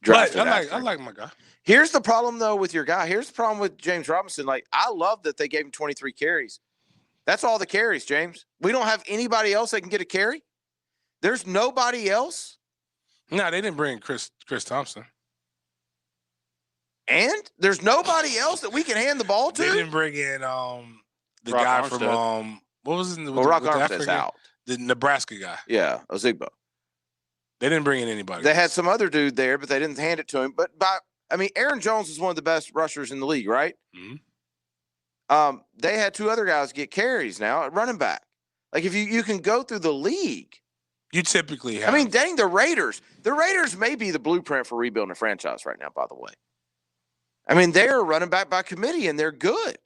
Drafted I like my guy. Here's the problem, though, with your guy. Here's the problem with James Robinson. Like, I love that they gave him 23 carries. That's all the carries, James. We don't have anybody else that can get a carry. There's nobody else. No, they didn't bring Chris Thompson. And there's nobody else that we can hand the ball to. They didn't bring in the Rock guy Armstead. from what was his name? Well, Rock Armstead's out. The Nebraska guy. Yeah, Ozigbo. They didn't bring in anybody. They had some other dude there, but they didn't hand it to him. But Aaron Jones is one of the best rushers in the league, right? Mm-hmm. They had 2 other guys get carries now at running back. Like, if you can go through the league. You typically have. I mean, dang, the Raiders. The Raiders may be the blueprint for rebuilding a franchise right now, by the way. I mean, they're running back by committee, and they're good.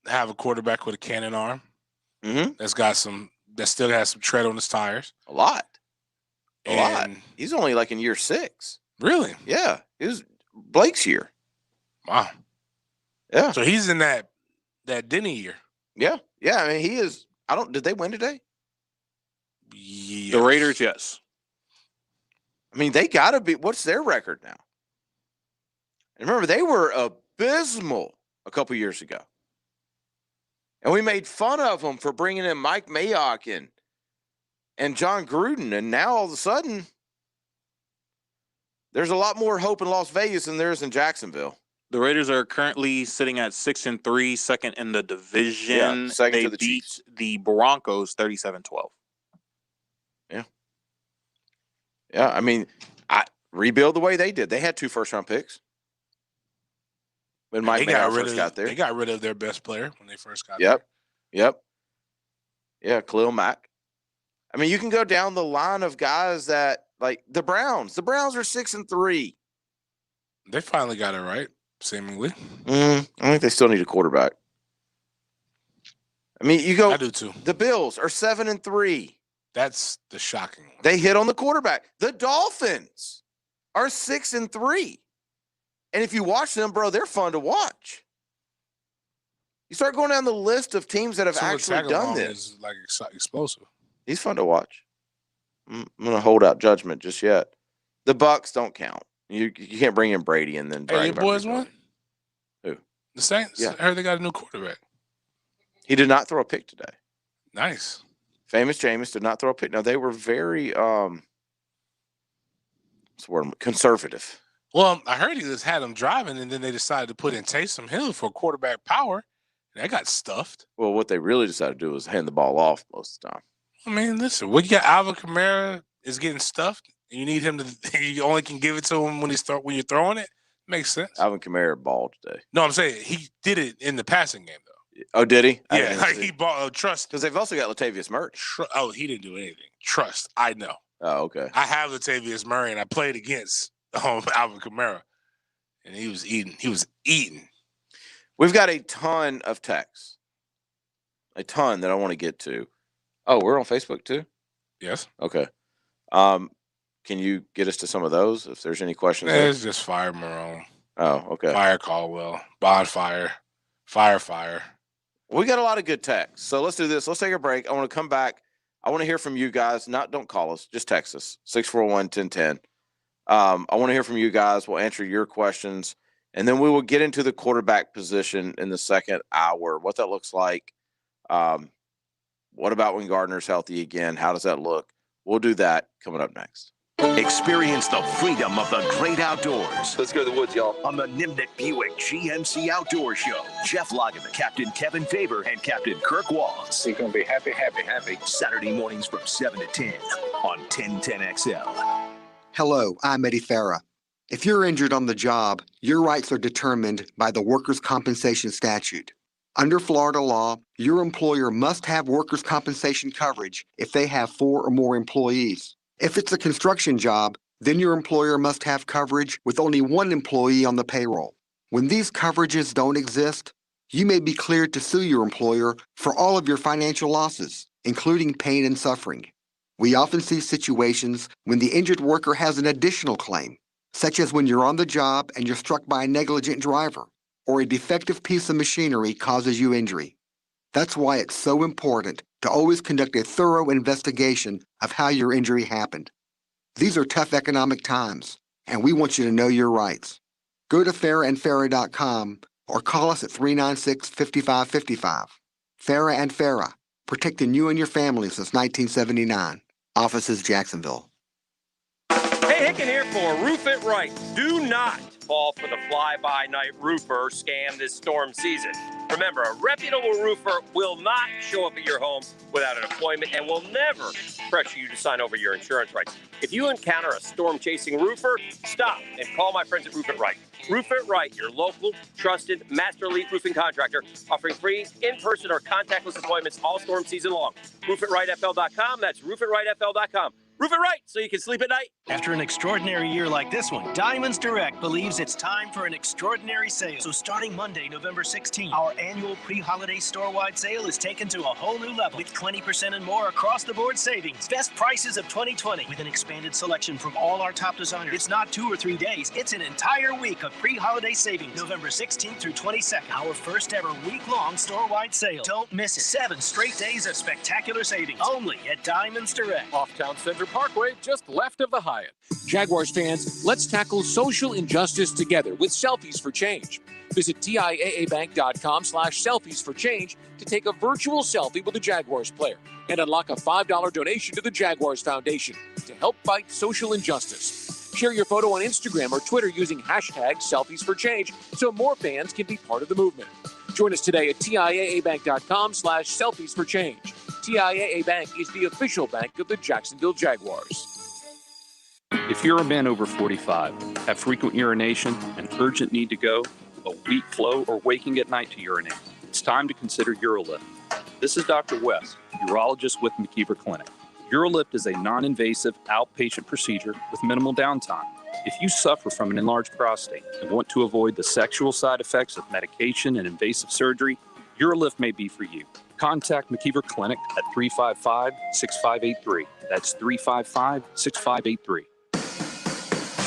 Have a quarterback with a cannon arm. Mm-hmm. That still has some tread on his tires. A lot. A lot. He's only like in year 6. Really? Yeah. It was Blake's year. Wow. Yeah. So he's in that Denny year. Yeah. Yeah. I mean, he is. Did they win today? Yes. The Raiders, yes. I mean, they got to be. What's their record now? And remember, they were abysmal a couple years ago. And we made fun of them for bringing in Mike Mayock and John Gruden. And now all of a sudden, there's a lot more hope in Las Vegas than there is in Jacksonville. The Raiders are currently sitting at 6-3, second in the division. Yeah, second they to the beat Chiefs. the Broncos 37-12. Yeah. Yeah, I mean, rebuild the way they did. They had 2 first-round picks. When Mike Mayock first got there. They got rid of their best player when they first got there. Yep. Yeah, Khalil Mack. I mean, you can go down the line of guys that, like, the Browns. The Browns are 6-3. They finally got it right, seemingly. I think they still need a quarterback. I mean, you go. I do too. The Bills are 7-3. That's the shocking one. They hit on the quarterback. The Dolphins are 6-3. And if you watch them, bro, they're fun to watch. You start going down the list of teams that have actually done this. Is like explosive. He's fun to watch. I'm going to hold out judgment just yet. The Bucks don't count. You can't bring in Brady and then. Hey, your boys won? Who? The Saints? Yeah. I heard they got a new quarterback. He did not throw a pick today. Nice. Famous Jameis did not throw a pick. Now, they were very conservative. Well, I heard he just had him driving, and then they decided to put in Taysom Hill for quarterback power. And that got stuffed. Well, what they really decided to do was hand the ball off most of the time. I mean, listen, what you got? Alvin Kamara is getting stuffed. And you need him to. You only can give it to him when you're throwing it. Makes sense. Alvin Kamara balled today. No, I'm saying he did it in the passing game though. Oh, did he? Yeah, like he bought trust. Because they've also got Latavius Murray. He didn't do anything. Trust. I know. Oh, okay. I have Latavius Murray, and I played against Alvin Kamara, and he was eating. He was eating. We've got a ton of texts. A ton that I want to get to. Oh, we're on Facebook too? Yes. Okay. Can you get us to some of those if there's any questions? It's just Fire Marone. Oh, okay. Fire Caldwell. Bonfire. Fire. We got a lot of good texts. So let's do this. Let's take a break. I want to come back. I want to hear from you guys. Don't call us. Just text us. 641-1010. I want to hear from you guys. We'll answer your questions. And then we will get into the quarterback position in the second hour, what that looks like. What about when Gardner's healthy again? How does that look? We'll do that coming up next. Experience the freedom of the great outdoors. Let's go to the woods, y'all. On the Nimnik Buick GMC Outdoor Show. Jeff Logan, Captain Kevin Faber, and Captain Kirk Walls. You're going to be happy. Saturday mornings from 7 to 10 on 1010XL. Hello, I'm Eddie Farah. If you're injured on the job, your rights are determined by the Workers' Compensation Statute. Under Florida law, your employer must have workers' compensation coverage if they have 4 or more employees. If it's a construction job, then your employer must have coverage with only 1 employee on the payroll. When these coverages don't exist, you may be cleared to sue your employer for all of your financial losses, including pain and suffering. We often see situations when the injured worker has an additional claim, such as when you're on the job and you're struck by a negligent driver, or a defective piece of machinery causes you injury. That's why it's so important to always conduct a thorough investigation of how your injury happened. These are tough economic times, and we want you to know your rights. Go to farahandfarah.com or call us at 396-5555. Farah and Farah, protecting you and your family since 1979. Offices, Jacksonville. Hey, Hicken here for Roof It Right. Do not fall for the fly-by-night roofer scam this storm season. Remember, a reputable roofer will not show up at your home without an appointment and will never pressure you to sign over your insurance rights. If you encounter a storm-chasing roofer, stop and call my friends at Roof It Right. Roof It Right, your local, trusted, Master Elite roofing contractor, offering free in-person or contactless appointments all storm season long. RoofItRightFL.com. That's RoofItRightFL.com. Roof it right so you can sleep at night. After an extraordinary year like this one, Diamonds Direct believes it's time for an extraordinary sale. So starting Monday, November 16th, our annual pre-holiday store-wide sale is taken to a whole new level with 20% and more across-the-board savings. Best prices of 2020 with an expanded selection from all our top designers. It's not 2 or 3 days. It's an entire week of pre-holiday savings. November 16th through 22nd, our first ever week-long store-wide sale. Don't miss it. 7 straight days of spectacular savings. Only at Diamonds Direct. Off-town Center Parkway, just left of the Hyatt. Jaguars fans, let's tackle social injustice together with Selfies for Change. Visit TIAABank.com/selfies for change to take a virtual selfie with a Jaguars player and unlock a $5 donation to the Jaguars Foundation to help fight social injustice. Share your photo on Instagram or Twitter using hashtag Selfies for Change so more fans can be part of the movement. Join us today at TIAABank.com/selfies for change. TIAA Bank is the official bank of the Jacksonville Jaguars. If you're a man over 45, have frequent urination, an urgent need to go, a weak flow, or waking at night to urinate, it's time to consider UroLift. This is Dr. West, urologist with McKeever Clinic. UroLift is a non-invasive outpatient procedure with minimal downtime. If you suffer from an enlarged prostate and want to avoid the sexual side effects of medication and invasive surgery, UroLift may be for you. Contact McKeever Clinic at 355-6583. That's 355-6583.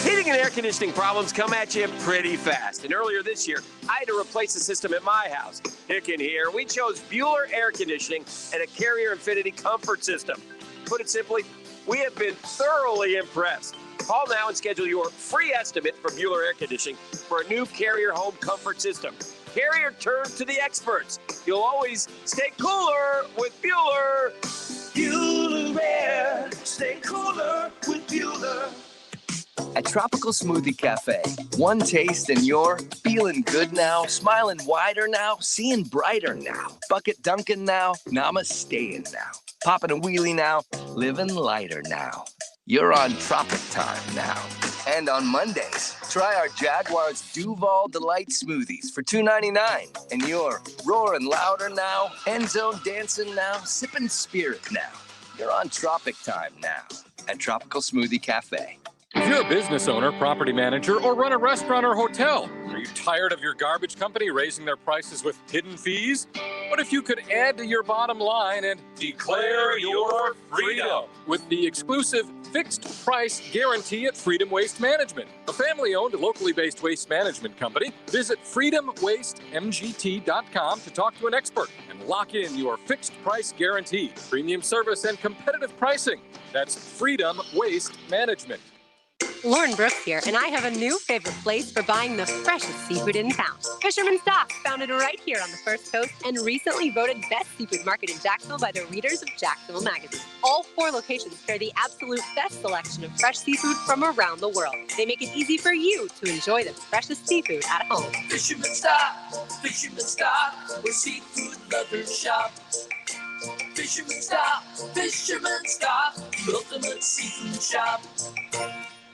Heating and air conditioning problems come at you pretty fast. And earlier this year, I had to replace the system at my house. Hicken here. We chose Bueller Air Conditioning and a Carrier Infinity Comfort System. Put it simply, we have been thoroughly impressed. Call now and schedule your free estimate for Bueller Air Conditioning for a new Carrier Home Comfort System. Carrier turns to the experts. You'll always stay cooler with Bueller. Bueller Air. Stay cooler with Bueller. At Tropical Smoothie Cafe, one taste and you're feeling good now, smiling wider now, seeing brighter now, bucket dunking now, namasteing now, popping a wheelie now, living lighter now. You're on Tropic Time now. And on Mondays, try our Jaguars Duval Delight Smoothies for $2.99. And you're roaring louder now, end zone dancing now, sipping spirit now. You're on Tropic Time now at Tropical Smoothie Cafe. If you're a business owner, property manager, or run a restaurant or hotel, are you tired of your garbage company raising their prices with hidden fees? What if you could add to your bottom line and declare your freedom with the exclusive fixed price guarantee at Freedom Waste Management, a family-owned, locally based waste management company? Visit freedomwastemgt.com to talk to an expert and lock in your fixed price guarantee, premium service, and competitive pricing. That's Freedom Waste Management. Lauren Brooks here, and I have a new favorite place for buying the freshest seafood in town. Fisherman's Dock, founded right here on the First Coast and recently voted Best Seafood Market in Jacksonville by the readers of Jacksonville Magazine. All 4 locations carry the absolute best selection of fresh seafood from around the world. They make it easy for you to enjoy the freshest seafood at home. Fisherman's Dock, where seafood lovers shop. Fisherman's Dock, the ultimate seafood shop.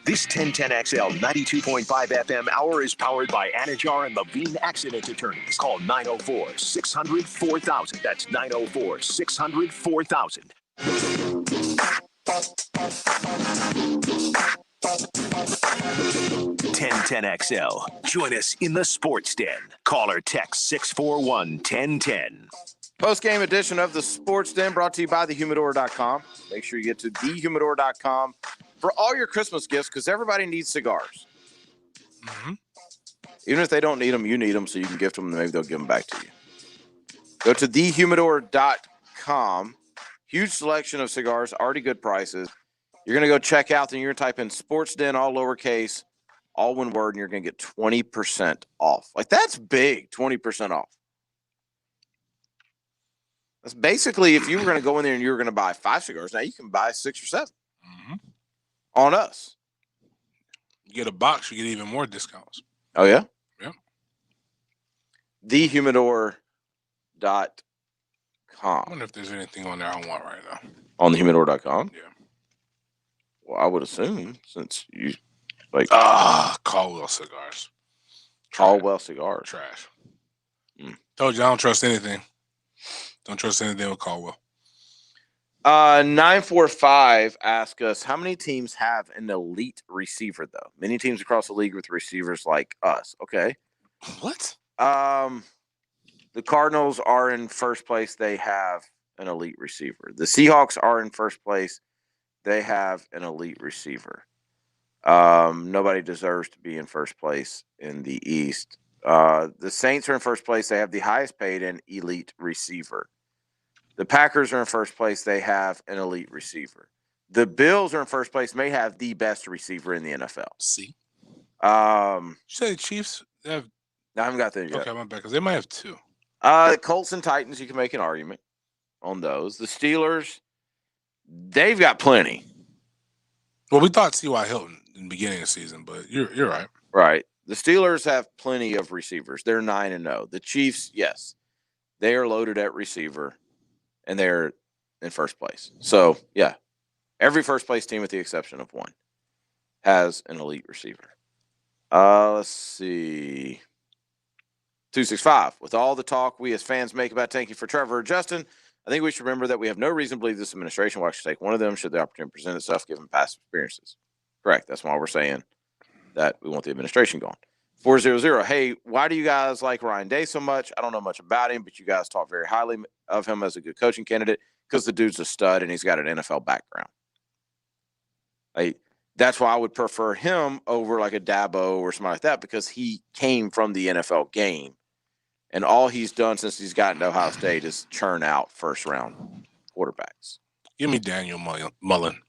This 1010XL 92.5 FM hour is powered by Anajar and Levine Accident Attorneys. Call 904-600-4000. That's 904-600-4000. 1010XL. Join us in the Sports Den. Call or text 641-1010. Post-game edition of the Sports Den brought to you by thehumidor.com. Make sure you get to thehumidor.com for all your Christmas gifts because everybody needs cigars. Mm-hmm. Even if they don't need them, you need them so you can gift them and maybe they'll give them back to you. Go to thehumidor.com. Huge selection of cigars, already good prices. You're going to go check out, then you're going to type in Sports Den, all lowercase, all one word, and you're going to get 20% off. Like, that's big, 20% off. That's basically if you were going to go in there and you were going to buy 5 cigars, now you can buy 6 or 7 on us. You get a box, you get even more discounts. Oh, yeah? Yeah. Thehumidor.com. I wonder if there's anything on there I want right now. On thehumidor.com? Yeah. Well, I would assume since you like Caldwell cigars. Caldwell cigars. Trash. Told you I don't trust anything. Don't trust anything with Caldwell. 945 ask us, how many teams have an elite receiver though? Many teams across the league with receivers like us. Okay. What? The Cardinals are in first place. They have an elite receiver. The Seahawks are in first place. They have an elite receiver. Nobody deserves to be in first place in the East. The Saints are in first place. They have the highest paid and elite receiver. The Packers are in first place. They have an elite receiver. The Bills are in first place. May have the best receiver in the NFL. See? You say the Chiefs have? I haven't got that yet. Okay, my bad, because they might have 2. The Colts and Titans, you can make an argument on those. The Steelers, they've got plenty. Well, we thought T.Y. Hilton in the beginning of the season, but you're right. Right. The Steelers have plenty of receivers. They're 9-0. The Chiefs, yes, they are loaded at receiver, and they're in first place. So, yeah, every first place team, with the exception of one, has an elite receiver. Let's see. 265. With all the talk we as fans make about tanking for Trevor or Justin, I think we should remember that we have no reason to believe this administration will actually take one of them should the opportunity present itself given past experiences. Correct. That's why we're saying that we want the administration gone. 400. Hey, why do you guys like Ryan Day so much? I don't know much about him, but you guys talk very highly of him as a good coaching candidate because the dude's a stud and he's got an NFL background. That's why I would prefer him over like a Dabo or something like that because he came from the NFL game. And all he's done since he's gotten to Ohio State is churn out first-round quarterbacks. Give me Daniel Mullen.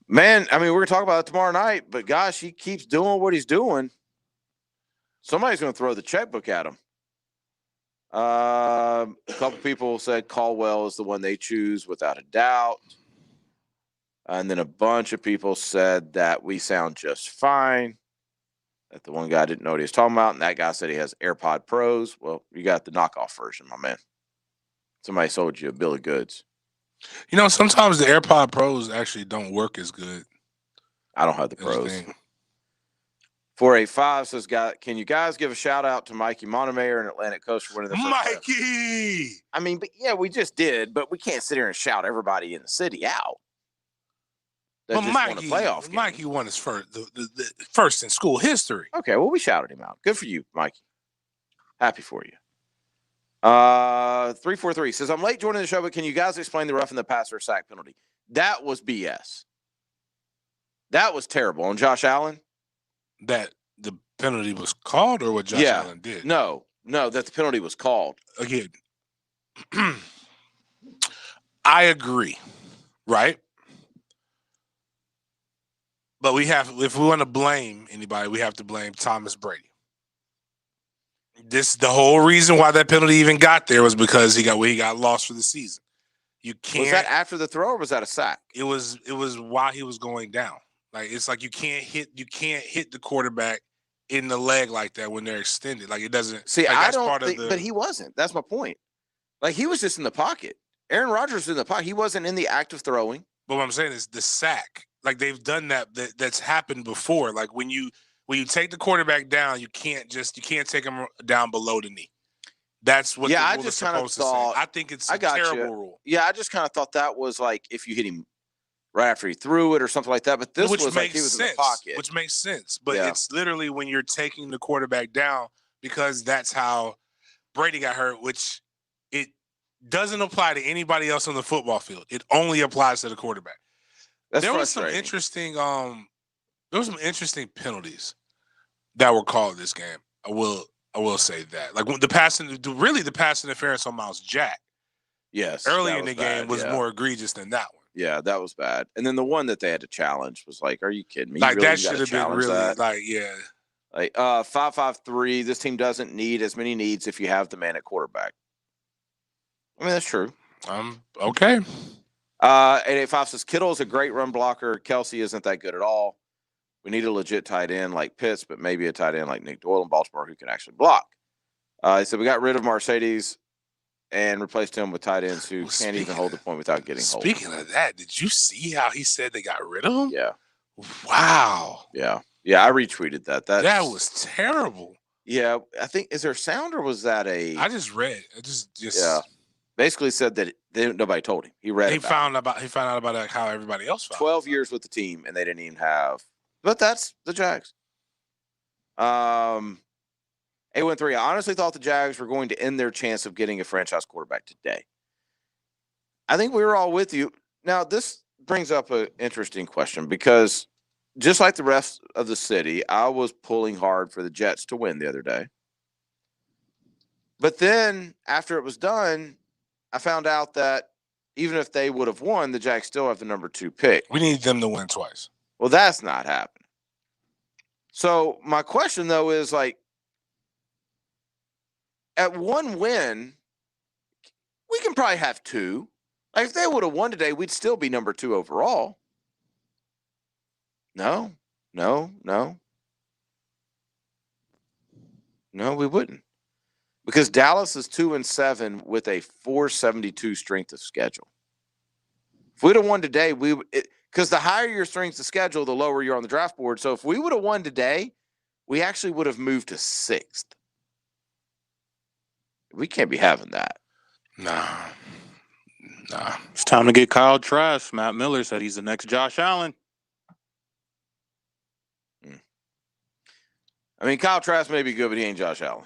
Man, I mean, we're going to talk about it tomorrow night, but gosh, he keeps doing what he's doing. Somebody's going to throw the checkbook at him. A couple people said Caldwell is the one they choose without a doubt. And then a bunch of people said that we sound just fine. That the one guy didn't know what he was talking about, and that guy said he has AirPod Pros. Well, you got the knockoff version, my man. Somebody sold you a bill of goods. You know, sometimes the AirPod Pros actually don't work as good. I don't have the Pros. 485 says, can you guys give a shout-out to Mikey Montemayor and Atlantic Coast for winning the first Mikey! Playoff? I mean, but yeah, we just did, but we can't sit here and shout everybody in the city out. But Mikey won his first, the first in school history. Okay, well, we shouted him out. Good for you, Mikey. Happy for you. 343 says, I'm late joining the show, but can you guys explain the roughing the passer sack penalty? That was BS. That was terrible. On Josh Allen? That the penalty was called or what Josh Allen did? No, that the penalty was called. Again, I agree, right? But if we want to blame anybody, we have to blame Thomas Brady. The whole reason why that penalty even got there was because he got lost for the season. You can't. Was that after the throw or was that a sack? It was while he was going down. Like it's like you can't hit the quarterback in the leg like that when they're extended. Like it doesn't. See, like I don't think, but he wasn't. That's my point. Like he was just in the pocket. Aaron Rodgers was in the pocket. He wasn't in the act of throwing. But what I'm saying is the sack. Like they've done that's happened before. Like when you take the quarterback down, you can't take him down below the knee. That's what the rule is supposed to say. I think it's a terrible rule. Yeah, I just kind of thought that was like if you hit him right after he threw it or something like that. But this was like he was in the pocket. Which makes sense. But it's literally when you're taking the quarterback down, because that's how Brady got hurt, which it doesn't apply to anybody else on the football field. It only applies to the quarterback. That's there frustrating. Was some interesting penalties that were called this game. I will say that. Like the pass interference on Miles Jack. Yes. Early in the game was more egregious than that one. Yeah, that was bad. And then the one that they had to challenge was like, are you kidding me? Like really, that should have been really like, yeah. Like 5-5-3, this team doesn't need as many needs if you have the man at quarterback. I mean, that's true. Okay. 885 says Kittle is a great run blocker. Kelsey isn't that good at all. We need a legit tight end like Pitts, but maybe a tight end like Nick Doyle in Baltimore who can actually block. He said we got rid of Mercedes and replaced him with tight ends who can't even hold the point without getting hold. Speaking of that, did you see how he said they got rid of him? Yeah. Wow. Yeah. Yeah, I retweeted that. That was terrible. Yeah, I think, is there sound or was that a? I just read. I just yeah. Basically said that nobody told him. He read. He found out about like how everybody else found. 12 years with the team and they didn't even have. But that's the Jags. 813. I honestly thought the Jags were going to end their chance of getting a franchise quarterback today. I think we were all with you. Now this brings up an interesting question because just like the rest of the city, I was pulling hard for the Jets to win the other day. But then after it was done, I found out that even if they would have won, the Jags still have the number 2 pick. We need them to win twice. Well, that's not happening. So my question, though, is like, at one win, we can probably have 2. Like, if they would have won today, we'd still be number 2 overall. No, we wouldn't. Because Dallas is 2-7 with a 472 strength of schedule. If we'd have won today, because the higher your strength of schedule, the lower you're on the draft board. So if we would have won today, we actually would have moved to 6th. We can't be having that. Nah. It's time to get Kyle Trask. Matt Miller said he's the next Josh Allen. I mean, Kyle Trask may be good, but he ain't Josh Allen.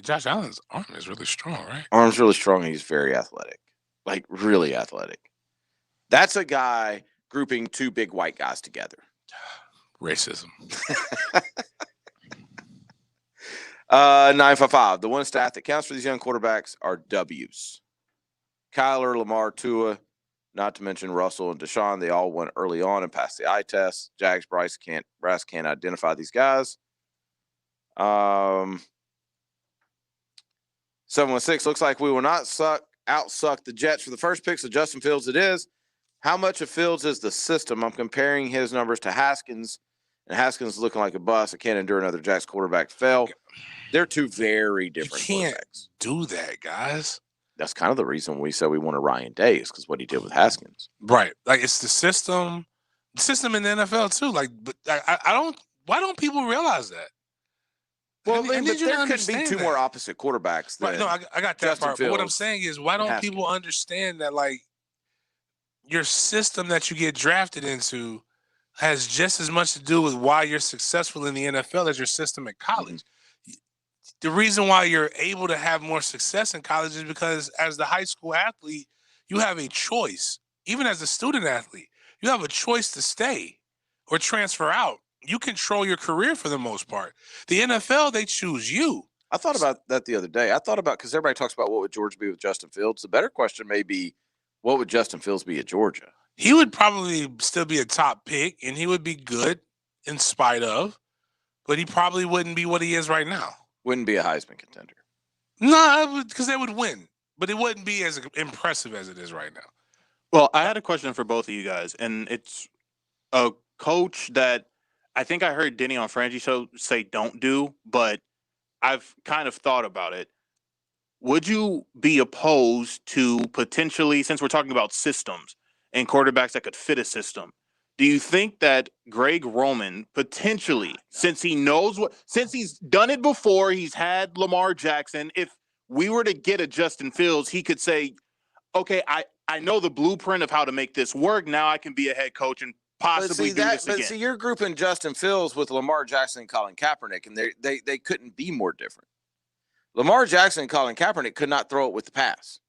Josh Allen's arm is really strong, right? Arm's really strong, and he's very athletic. Like, really athletic. That's a guy grouping 2 big white guys together. Racism. 955. The one stat that counts for these young quarterbacks are W's. Kyler, Lamar, Tua, not to mention Russell and Deshaun. They all went early on and passed the eye test. Jags, Brass can't identify these guys. 716. Looks like we will not outsuck the Jets for the first picks of Justin Fields. It is. How much of Fields is the system? I'm comparing his numbers to Haskins, and Haskins is looking like a bust. I can't endure another Jags quarterback fail. They're 2 very different quarterbacks. Do that, guys. That's kind of the reason we said we wanted Ryan Day, is because what he did with Haskins. Right. Like, it's the system in the NFL too. Like, but why don't people realize that? Well, but there could be 2 more opposite quarterbacks. Right. No, I got that Justin part. Fields, but what I'm saying is, why don't people understand that, like, your system that you get drafted into has just as much to do with why you're successful in the NFL as your system at college. The reason why you're able to have more success in college is because as the high school athlete, you have a choice. Even as a student athlete, you have a choice to stay or transfer out. You control your career for the most part. The NFL, they choose you. I thought about that the other day. Because everybody talks about what would Georgia be with Justin Fields. The better question may be, what would Justin Fields be at Georgia? He would probably still be a top pick, and he would be good in spite of, but he probably wouldn't be what he is right now. Wouldn't be a Heisman contender. No, because they would win, but it wouldn't be as impressive as it is right now. Well, I had a question for both of you guys, and it's a coach that I think I heard Denny on Frangie Show say don't do, but I've kind of thought about it. Would you be opposed to potentially, since we're talking about systems and quarterbacks that could fit a system, do you think that Greg Roman potentially, since he's done it before, he's had Lamar Jackson, if we were to get a Justin Fields, he could say, okay, I know the blueprint of how to make this work. Now I can be a head coach and possibly do this again. But see, you're grouping Justin Fields with Lamar Jackson and Colin Kaepernick, and they couldn't be more different. Lamar Jackson and Colin Kaepernick could not throw it with the pass.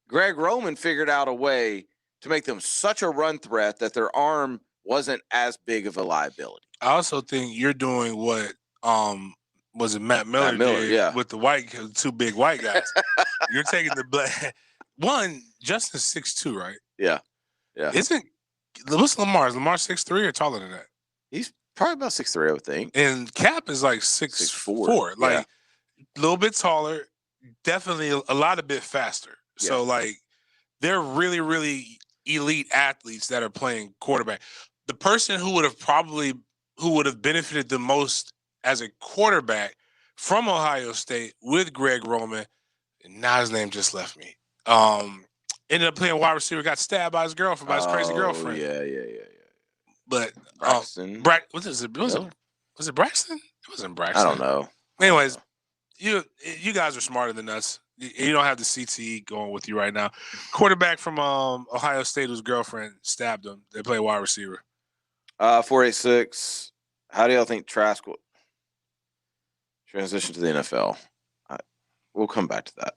Greg Roman figured out a way to make them such a run threat that their arm wasn't as big of a liability. I also think you're doing what was it Matt Miller did with the two big white guys. You're taking the black one. Justin's 6'2", right? Yeah. What's Lamar? Is Lamar 6'3" or taller than that? He's probably about 6'3", I would think. And Cap is like 6'4", like a little bit taller, definitely a lot a bit faster. Yeah. So like they're really, really elite athletes that are playing quarterback. The person who would have benefited the most as a quarterback from Ohio State with Greg Roman, and now his name just left me. Ended up playing wide receiver, got stabbed by his girlfriend, by his crazy girlfriend. Yeah. But Braxton. Was it Braxton? It wasn't Braxton. I don't know. Anyways, you guys are smarter than us. You don't have the CTE going with you right now. Quarterback from Ohio State whose girlfriend stabbed him. They play wide receiver. 486. How do y'all think Trask will transition to the NFL? We'll come back to that.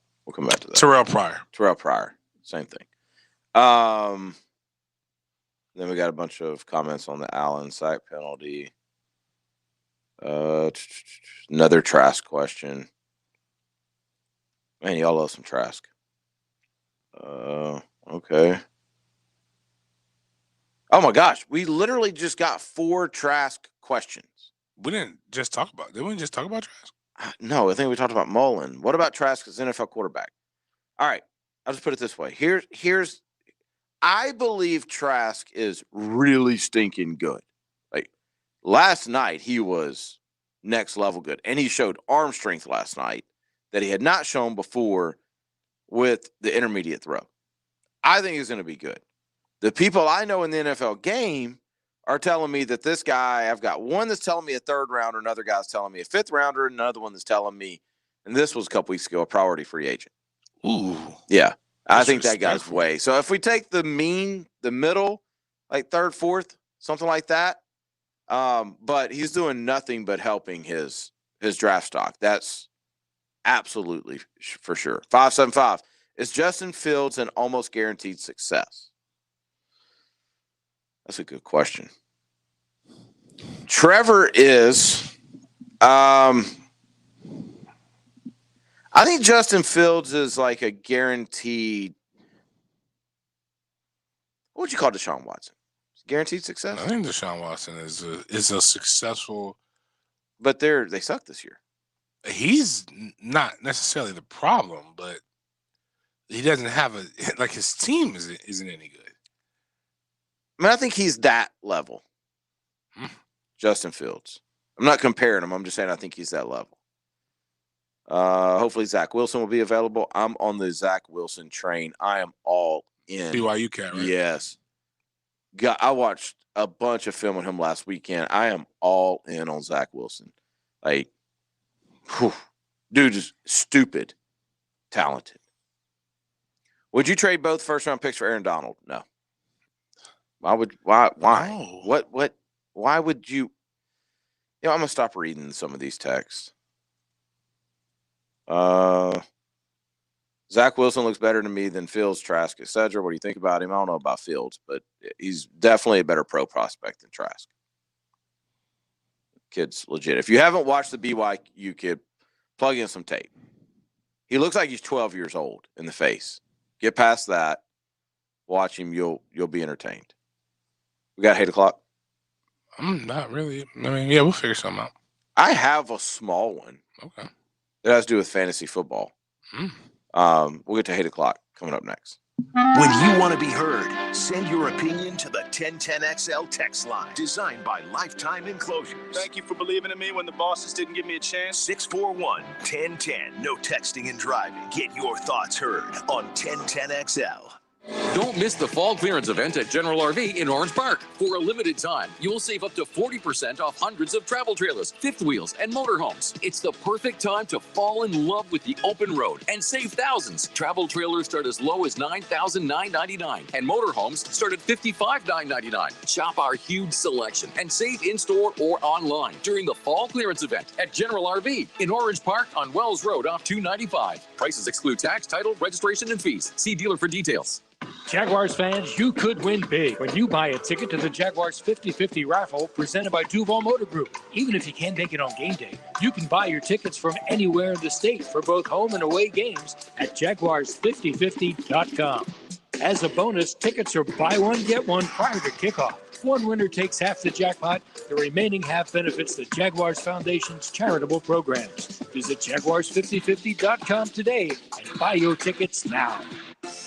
Terrell Pryor. Same thing. Then we got a bunch of comments on the Allen sack penalty. Another Trask question. Man, y'all love some Trask. Okay. Oh my gosh, we literally just got 4 Trask questions. We didn't just talk about. Didn't we just talk about Trask? No, I think we talked about Mullen. What about Trask as NFL quarterback? All right, I'll just put it this way. Here's. I believe Trask is really stinking good. Like last night, he was next level good, and he showed arm strength last night that he had not shown before with the intermediate throw. I think he's going to be good. The people I know in the NFL game are telling me that this guy, I've got one that's telling me a 3rd rounder, another guy's telling me a 5th rounder, another one that's telling me, and this was a couple weeks ago, a priority free agent. Ooh. Yeah. I think that guy's way. So if we take the middle, like 3rd, 4th, something like that, but he's doing nothing but helping his draft stock. That's absolutely for sure. 575. Is Justin Fields an almost guaranteed success? That's a good question. Trevor is. I think Justin Fields is like a guaranteed. What would you call Deshaun Watson? Guaranteed success? I think Deshaun Watson is a successful. But they suck this year. He's not necessarily the problem, but he doesn't have his team isn't any good. I mean, I think he's that level. Justin Fields. I'm not comparing him. I'm just saying I think he's that level. Hopefully Zach Wilson will be available. I'm on the Zach Wilson train. I am all in. BYU cat, right? Yes. I watched a bunch of film with him last weekend. I am all in on Zach Wilson. Like, dude is stupid talented. Would you trade both 1st-round picks for Aaron Donald? No. Why? No. What? Why would you? I'm gonna stop reading some of these texts. Zach Wilson looks better to me than Fields, Trask, etc. What do you think about him? I don't know about Fields, but he's definitely a better pro prospect than Trask. Kid's legit. If you haven't watched the BYU kid, plug in some tape. He looks like he's 12 years old in the face. Get past that. Watch him. You'll be entertained. We got 8 o'clock. Not really. I mean, yeah, we'll figure something out. I have a small one. Okay. It has to do with fantasy football. We'll get to 8 o'clock coming up next. When you want to be heard, send your opinion to the 1010XL text line, designed by Lifetime Enclosures. Thank you for believing in me when the bosses didn't give me a chance. 641-1010. No texting and driving. Get your thoughts heard on 1010XL. Don't miss the fall clearance event at General RV in Orange Park. For a limited time, you'll save up to 40% off hundreds of travel trailers, fifth wheels, and motorhomes. It's the perfect time to fall in love with the open road and save thousands. Travel trailers start as low as $9,999, and motorhomes start at $55,999. Shop our huge selection and save in-store or online during the fall clearance event at General RV in Orange Park on Wells Road off 295. Prices exclude tax, title, registration, and fees. See dealer for details. Jaguars fans, you could win big when you buy a ticket to the Jaguars 50-50 raffle presented by Duval Motor Group. Even if you can't make it on game day, you can buy your tickets from anywhere in the state for both home and away games at jaguars5050.com. As a bonus, tickets are buy one, get one prior to kickoff. One winner takes half the jackpot. The remaining half benefits the Jaguars Foundation's charitable programs. Visit jaguars5050.com today and buy your tickets now.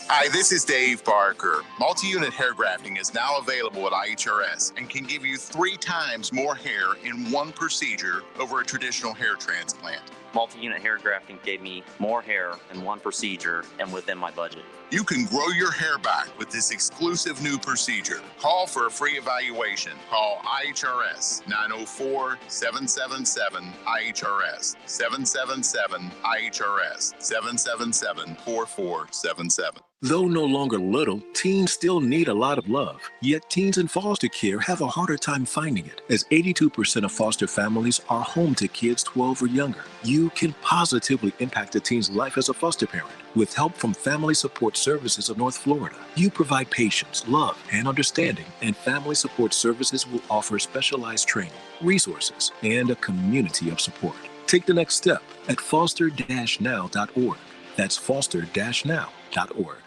Hi, this is Dave Barker. Multi-unit hair grafting is now available at IHRS and can give you 3 times more hair in one procedure over a traditional hair transplant. Multi-unit hair grafting gave me more hair in one procedure and within my budget. You can grow your hair back with this exclusive new procedure. Call for a free evaluation. Call IHRS 904-777-IHRS 777-IHRS 777-4477. Though no longer little, teens still need a lot of love. Yet teens in foster care have a harder time finding it, as 82% of foster families are home to kids 12 or younger. You can positively impact a teen's life as a foster parent. With help from Family Support Services of North Florida, you provide patience, love, and understanding, and Family Support Services will offer specialized training, resources, and a community of support. Take the next step at foster-now.org. That's foster-now.org.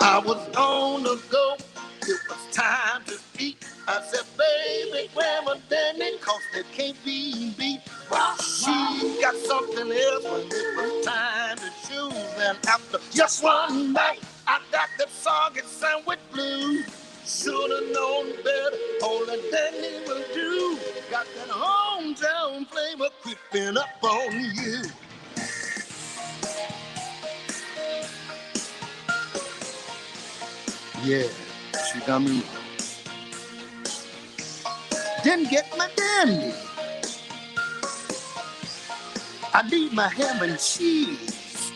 I was on the go. It was time to eat. I said, baby, grab a Danny, cause it can't be beat. But she got something else when it was time to choose. And after just one bite, I got that soggy sandwich blues. Should've known better, only Danny will do. Got that hometown flavor creeping up on you. Yeah, she done me wrong. Didn't get my dandy. I need my ham and cheese.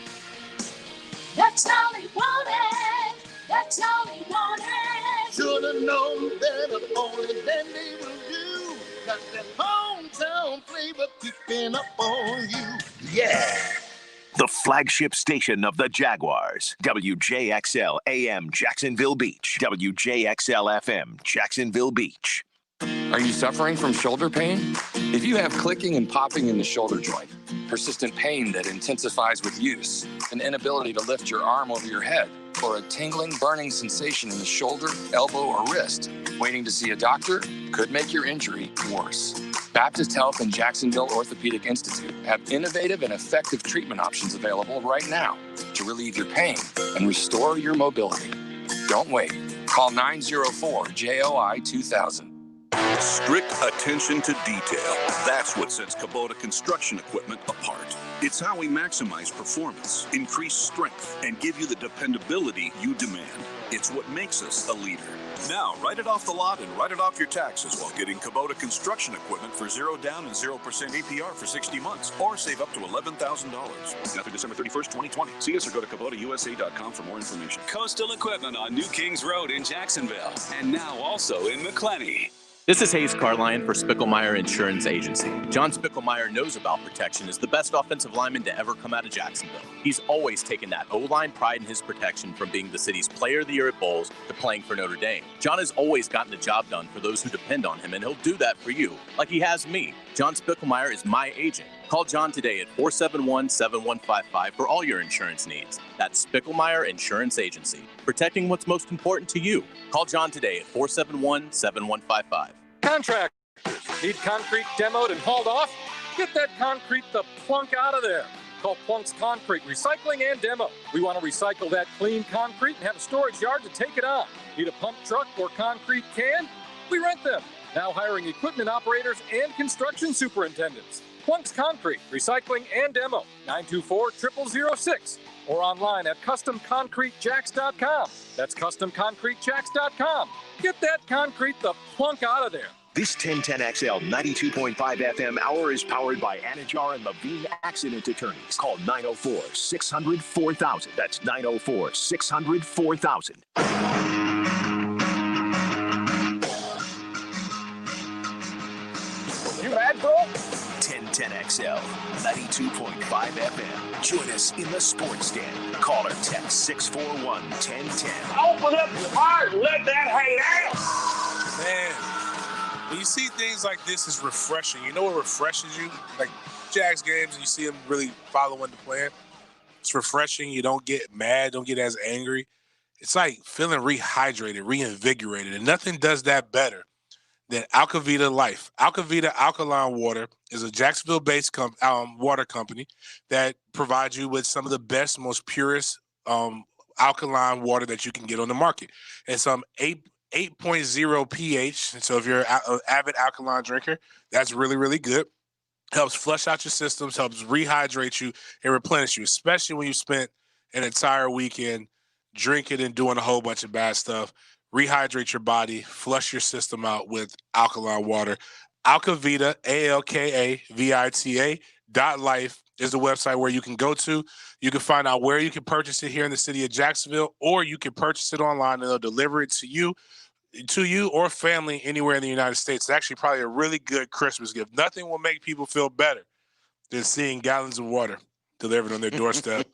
That's all he wanted. That's all he wanted. Should've known better, only Dandy will do. Got that hometown flavor creeping up on you. Yeah. The flagship station of the Jaguars. WJXL AM Jacksonville Beach. WJXL FM Jacksonville Beach. Are you suffering from shoulder pain? If you have clicking and popping in the shoulder joint, persistent pain that intensifies with use, an inability to lift your arm over your head, or a tingling, burning sensation in the shoulder, elbow, or wrist, waiting to see a doctor could make your injury worse. Baptist Health and Jacksonville Orthopedic Institute have innovative and effective treatment options available right now to relieve your pain and restore your mobility. Don't wait. Call 904-JOI-2000. Strict attention to detail. That's what sets Kubota construction equipment apart. It's how we maximize performance, increase strength, and give you the dependability you demand. It's what makes us a leader. Now, write it off the lot and write it off your taxes while getting Kubota construction equipment for 0 down and 0% APR for 60 months, or save up to $11,000. Now through December 31st, 2020. See us or go to KubotaUSA.com for more information. Coastal Equipment on New Kings Road in Jacksonville, and now also in McClenny. This is Hayes Carline for Spickelmeyer Insurance Agency. John Spickelmeyer knows about protection as the best offensive lineman to ever come out of Jacksonville. He's always taken that O-line pride in his protection, from being the city's Player of the Year at Bowls to playing for Notre Dame. John has always gotten the job done for those who depend on him, and he'll do that for you, like he has me. John Spickelmeyer is my agent. Call John today at 471-7155 for all your insurance needs. That's Spickelmeyer Insurance Agency, protecting what's most important to you. Call John today at 471-7155. Contractors need concrete demoed and hauled off? Get that concrete the plunk out of there. Call Plunk's Concrete Recycling and Demo. We want to recycle that clean concrete and have a storage yard to take it on. Need a pump truck or concrete can? We rent them. Now hiring equipment operators and construction superintendents. Plunk's Concrete Recycling and Demo, 924-0006. or online at CustomConcreteJacks.com. That's CustomConcreteJacks.com. Get that concrete the plunk out of there. This 1010XL 92.5 FM hour is powered by Anajar and Levine Accident Attorneys. Call 904-600-4000. That's 904-600-4000. You mad, bro? 1010XL 92.5 FM. Join us in the sports den. Call or text 641-1010. Open up your heart and let that hang out. Man, when you see things like this, it's refreshing. You know what refreshes you? Like Jags games, and you see them really following the plan. It's refreshing. You don't get mad, don't get as angry. It's like feeling rehydrated, reinvigorated, and nothing does that better than Alcavita Life. Alcavita Alkaline Water is a Jacksonville-based water company that provides you with some of the best, most purest alkaline water that you can get on the market. It's 8.0 pH. So if you're an avid alkaline drinker, that's really, really good. Helps flush out your systems, helps rehydrate you and replenish you, especially when you spent an entire weekend drinking and doing a whole bunch of bad stuff. Rehydrate your body, flush your system out with alkaline water. Alcavita, ALKAVITA.life is the website where you can go to. You can find out where you can purchase it here in the city of Jacksonville, or you can purchase it online and they'll deliver it to you or family anywhere in the United States. It's actually probably a really good Christmas gift. Nothing will make people feel better than seeing gallons of water delivered on their doorstep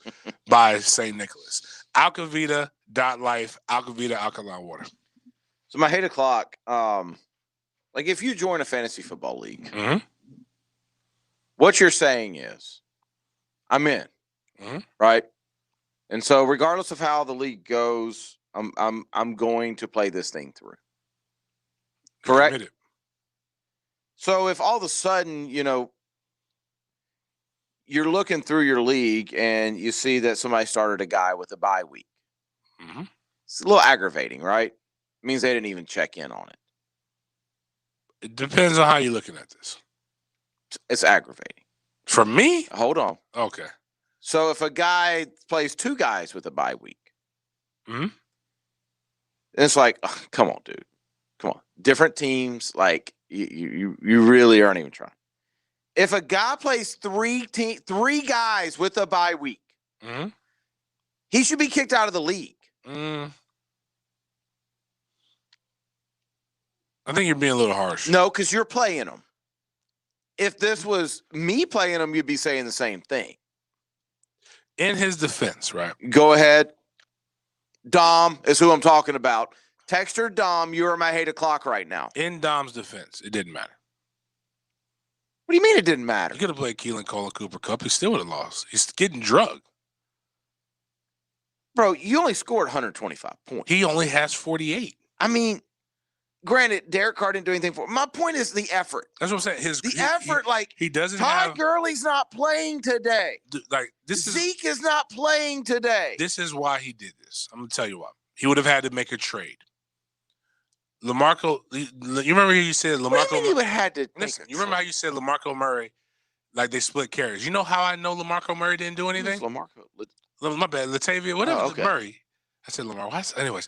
by St. Nicholas. Alcavita.life, Alcavita Alkaline Water. So my 8 o'clock, like if you join a fantasy football league, what you're saying is, I'm in, right? And so regardless of how the league goes, I'm going to play this thing through. Correct? Committed. So if all of a sudden, you're looking through your league and you see that somebody started a guy with a bye week. It's a little aggravating, right? It means they didn't even check in on it. It depends on how you're looking at this. It's aggravating. For me? Hold on. Okay. So if a guy plays 2 guys with a bye week, it's like, oh, come on, dude. Come on. Different teams, like you really aren't even trying. If a guy plays 3 guys with a bye week, he should be kicked out of the league. I think you're being a little harsh. No, because you're playing them. If this was me playing them, you'd be saying the same thing. In his defense, right? Go ahead. Dom is who I'm talking about. Texter Dom, you are my 8 o'clock right now. In Dom's defense, it didn't matter. What do you mean it didn't matter? He could have played Keelan Cole and Cooper Kupp. He still would have lost. He's getting drugged. Bro, you only scored 125 points. He only has 48. I mean, granted, Derek Carr didn't do anything for him. My point is the effort. That's what I'm saying. He doesn't have. Todd Gurley's not playing today. Zeke is not playing today. This is why he did this. I'm going to tell you why. He would have had to make a trade. LaMarco, you remember how you said LaMarco? What do you mean he would have had to Listen, you remember how you said LaMarco Murray, like they split carries. You know how I know LaMarco Murray didn't do anything? LaMarco? My bad, Latavia, whatever. Oh, okay. Murray. I said LaMarco. Anyways,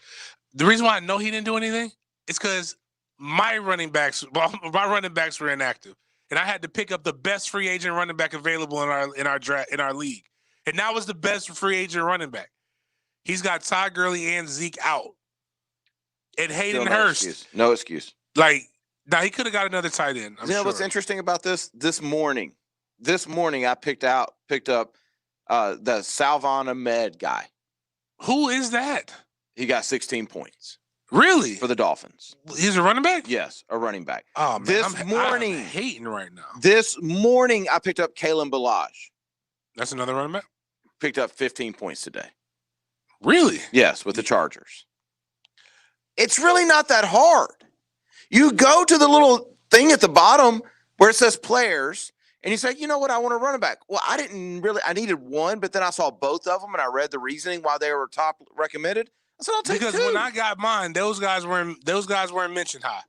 the reason why I know he didn't do anything is because my running backs were inactive, and I had to pick up the best free agent running back available in our league, and that was the best free agent running back. He's got Todd Gurley and Zeke out. And Hayden Hurst. No excuse. Like, now he could have got another tight end. You know what's interesting about this? This morning I picked up the Salvon Ahmed guy. Who is that? He got 16 points. Really? For the Dolphins. He's a running back? Yes, a running back. Oh, man. I'm hating right now. This morning I picked up Kalen Ballage. That's another running back? Picked up 15 points today. Really? Yes, with the Chargers. It's really not that hard. You go to the little thing at the bottom where it says players, and you say, you know what, I want a running back. Well, I needed one, but then I saw both of them, and I read the reasoning why they were top recommended. I said, I'll take two. Because when I got mine, those guys weren't mentioned high.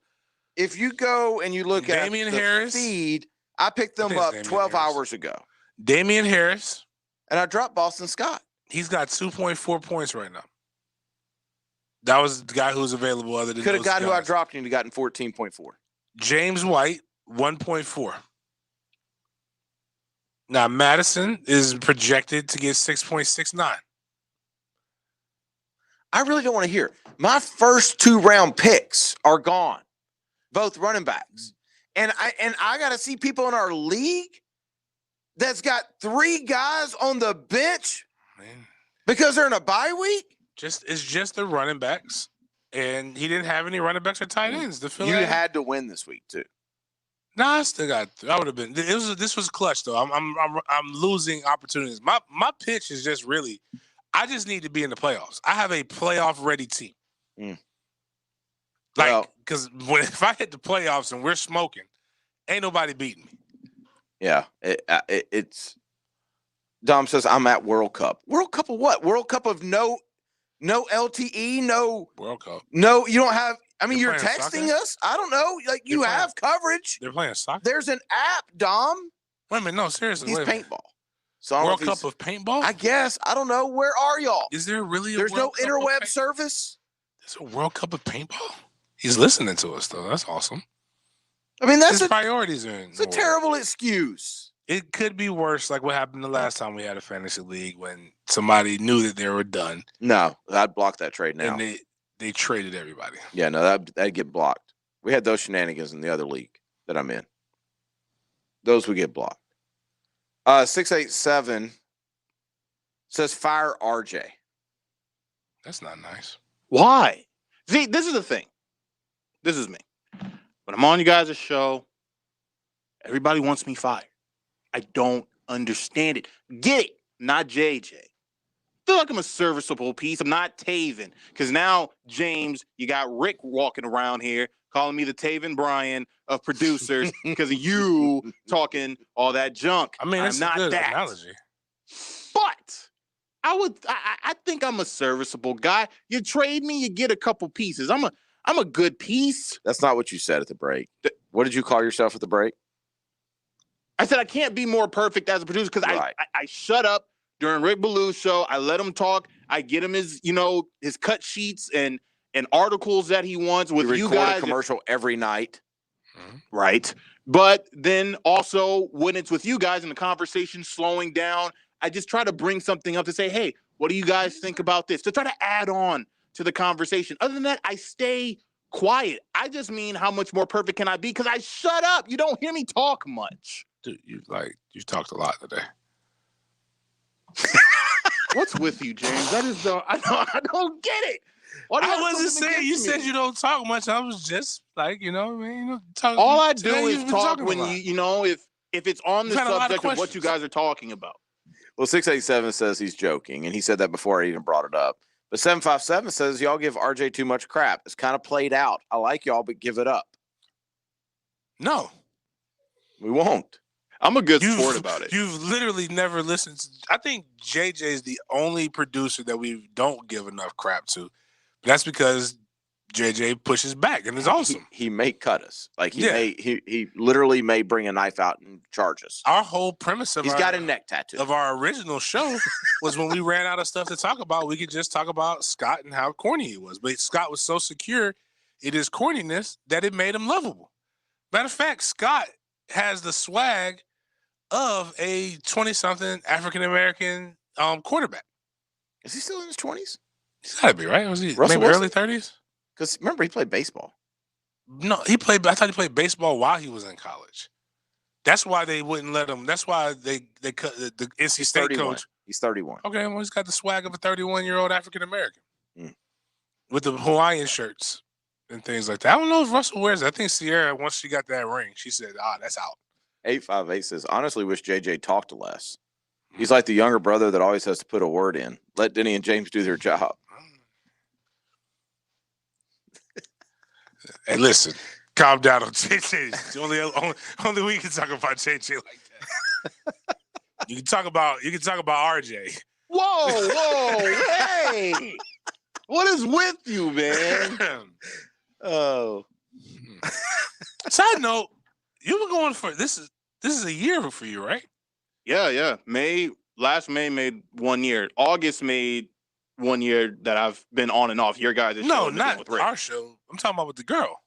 If you go and you look at the feed, I picked them up 12 hours ago. Damian Harris. And I dropped Boston Scott. He's got 2.4 points right now. That was the guy who was available other than Could have those got who I guys. dropped and he'd gotten 14.4. James White, 1.4. Now, Madison is projected to get 6.69. I really don't want to hear. My first 2-round picks are gone, both running backs. And I got to see people in our league that's got 3 guys on the bench because they're in a bye week. It's just the running backs, and he didn't have any running backs or tight ends. You had to win this week too. Nah, I still got. I would have been. This was clutch though. I'm losing opportunities. My pitch is just really, I just need to be in the playoffs. I have a playoff ready team. Like, because if I hit the playoffs and we're smoking, ain't nobody beating me. Yeah, it's. Dom says I'm at World Cup. World Cup of what? World Cup of no LTE, no World Cup. No, you don't have. I mean, you're playing texting soccer? us. I don't know. Like you have coverage. They're playing soccer. There's an app, Dom. Wait a minute, no, seriously. He's wait a minute. paintball. So I don't know World if Cup he's- of paintball? I guess. I don't know. Where are y'all? Is there really a There's no World Cup of interweb service. There's a World Cup of paintball? He's listening to us though. That's awesome. I mean, that's his priorities are in. It's a terrible excuse. It could be worse, like what happened the last time we had a fantasy league when somebody knew that they were done. No, I'd block that trade now. And they traded everybody. Yeah, no, that'd get blocked. We had those shenanigans in the other league that I'm in. Those would get blocked. 687 says fire RJ. That's not nice. Why? See, this is the thing. This is me. When I'm on you guys' show, everybody wants me fired. I don't understand it. Get it? Not JJ. Feel like I'm a serviceable piece. I'm not Taven. Because now, James, you got Rick walking around here calling me the Taven Bryan of producers because of you talking all that junk. I mean, that's I'm not a good that. analogy. But I think I'm a serviceable guy. You trade me, you get a couple pieces. I'm a good piece. That's not what you said at the break. What did you call yourself at the break? I said I can't be more perfect as a producer because I shut up during Rick Ballou's show. I let him talk. I get him his cut sheets and articles that he wants with you record guys. a commercial every night. Right. But then also when it's with you guys and the conversation slowing down, I just try to bring something up to say, hey, what do you guys think about this? To try to add on to the conversation. Other than that, I stay quiet. I just mean how much more perfect can I be? Because I shut up. You don't hear me talk much. Dude, you talked a lot today. What's with you, James? I don't get it. I wasn't saying you said you don't talk much. I was just like, talk. All I do today is you've been talk talking a when lot. if it's on the We've had a lot of subject of what you questions. guys are talking about. Well, 687 says he's joking, and he said that before I even brought it up. But 757 says y'all give RJ too much crap. It's kind of played out. I like y'all, but give it up. No. We won't. I'm a good sport about it. You've literally never listened to. I think JJ is the only producer that we don't give enough crap to. That's because JJ pushes back and is awesome. He may cut us. Like he literally may bring a knife out and charge us. Our whole premise of He's got a neck tattoo of our original show was when we ran out of stuff to talk about, we could just talk about Scott and how corny he was. But Scott was so secure in his corniness that it made him lovable. Matter of fact, Scott has the swag of a 20-something African-American quarterback. Is he still in his 20s? He's got to be, right? Was he Russell maybe Wilson? early 30s? Because remember, he played baseball. No, I thought he played baseball while he was in college. That's why they wouldn't let him. That's why they cut the NC State 31. coach. He's 31. Okay, well, he's got the swag of a 31-year-old African-American with the Hawaiian shirts and things like that. I don't know if Russell wears it. I think Sierra, once she got that ring, she said, that's out. 858 says, honestly wish JJ talked less. He's like the younger brother that always has to put a word in. Let Denny and James do their job. Hey, listen, calm down on JJ. Only we can talk about JJ like that. You can talk about RJ. Whoa, hey! What is with you, man? Oh. Side note, you've been going for this is a year for you, right? Yeah. May last May made 1 year. August made 1 year that I've been on and off. Your guys' No, show not with Rick. our show. I'm talking about with the girl.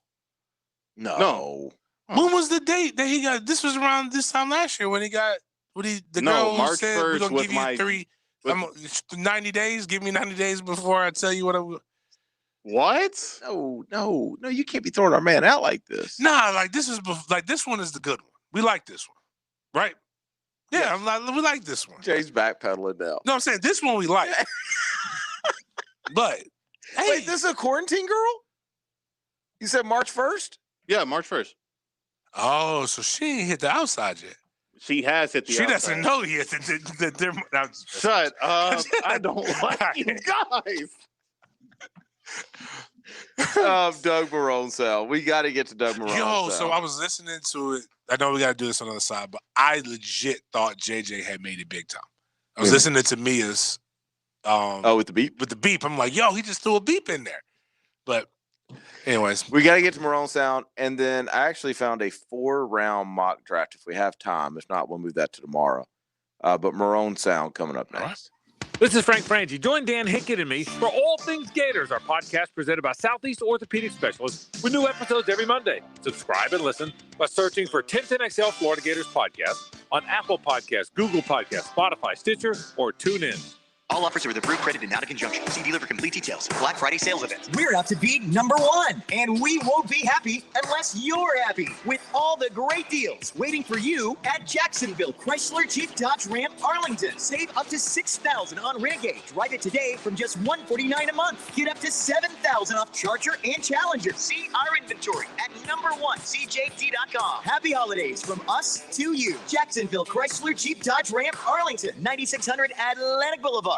No. When was the date that he got? This was around this time last year when he got. The girl who March said we're 1st gonna with give you 90 days. Give me 90 days before I tell you what I will. What? No, you can't be throwing our man out like this. Nah, like this one is the good one. We like this one, right? Yeah, we like this one. Jay's backpedaling now. No, I'm saying this one we like. But hey, wait, this is a quarantine girl? You said March 1st? Yeah, March 1st. Oh, so she ain't hit the outside yet. She has hit the outside. She doesn't know yet that they're. Shut up. I don't like you guys. Doug Marone Sal. We got to get to Doug Marone Sal. So I was listening to it. I know we got to do this on the other side, but I legit thought JJ had made it big time. I was listening to Mia's. With the beep? With the beep. I'm like, yo, he just threw a beep in there. But anyways. We got to get to Marone Sound. And then I actually found a 4-round mock draft if we have time. If not, we'll move that to tomorrow. But Marone Sound coming up next. This is Frank Frangie. Join Dan Hickett and me for All Things Gators, our podcast presented by Southeast Orthopedic Specialists with new episodes every Monday. Subscribe and listen by searching for 1010XL Florida Gators podcast on Apple Podcasts, Google Podcasts, Spotify, Stitcher, or TuneIn. All offers are with approved credit and not a conjunction. See dealer for complete details. Black Friday sales event. We're out to be #1, and we won't be happy unless you're happy with all the great deals waiting for you at Jacksonville Chrysler Jeep Dodge Ram Arlington. Save up to $6,000 on Renegade. Drive it today from just $149 a month. Get up to $7,000 off Charger and Challenger. See our inventory at #1CJT.com. Happy holidays from us to you. Jacksonville Chrysler Jeep Dodge Ram Arlington, 9600 Atlantic Boulevard.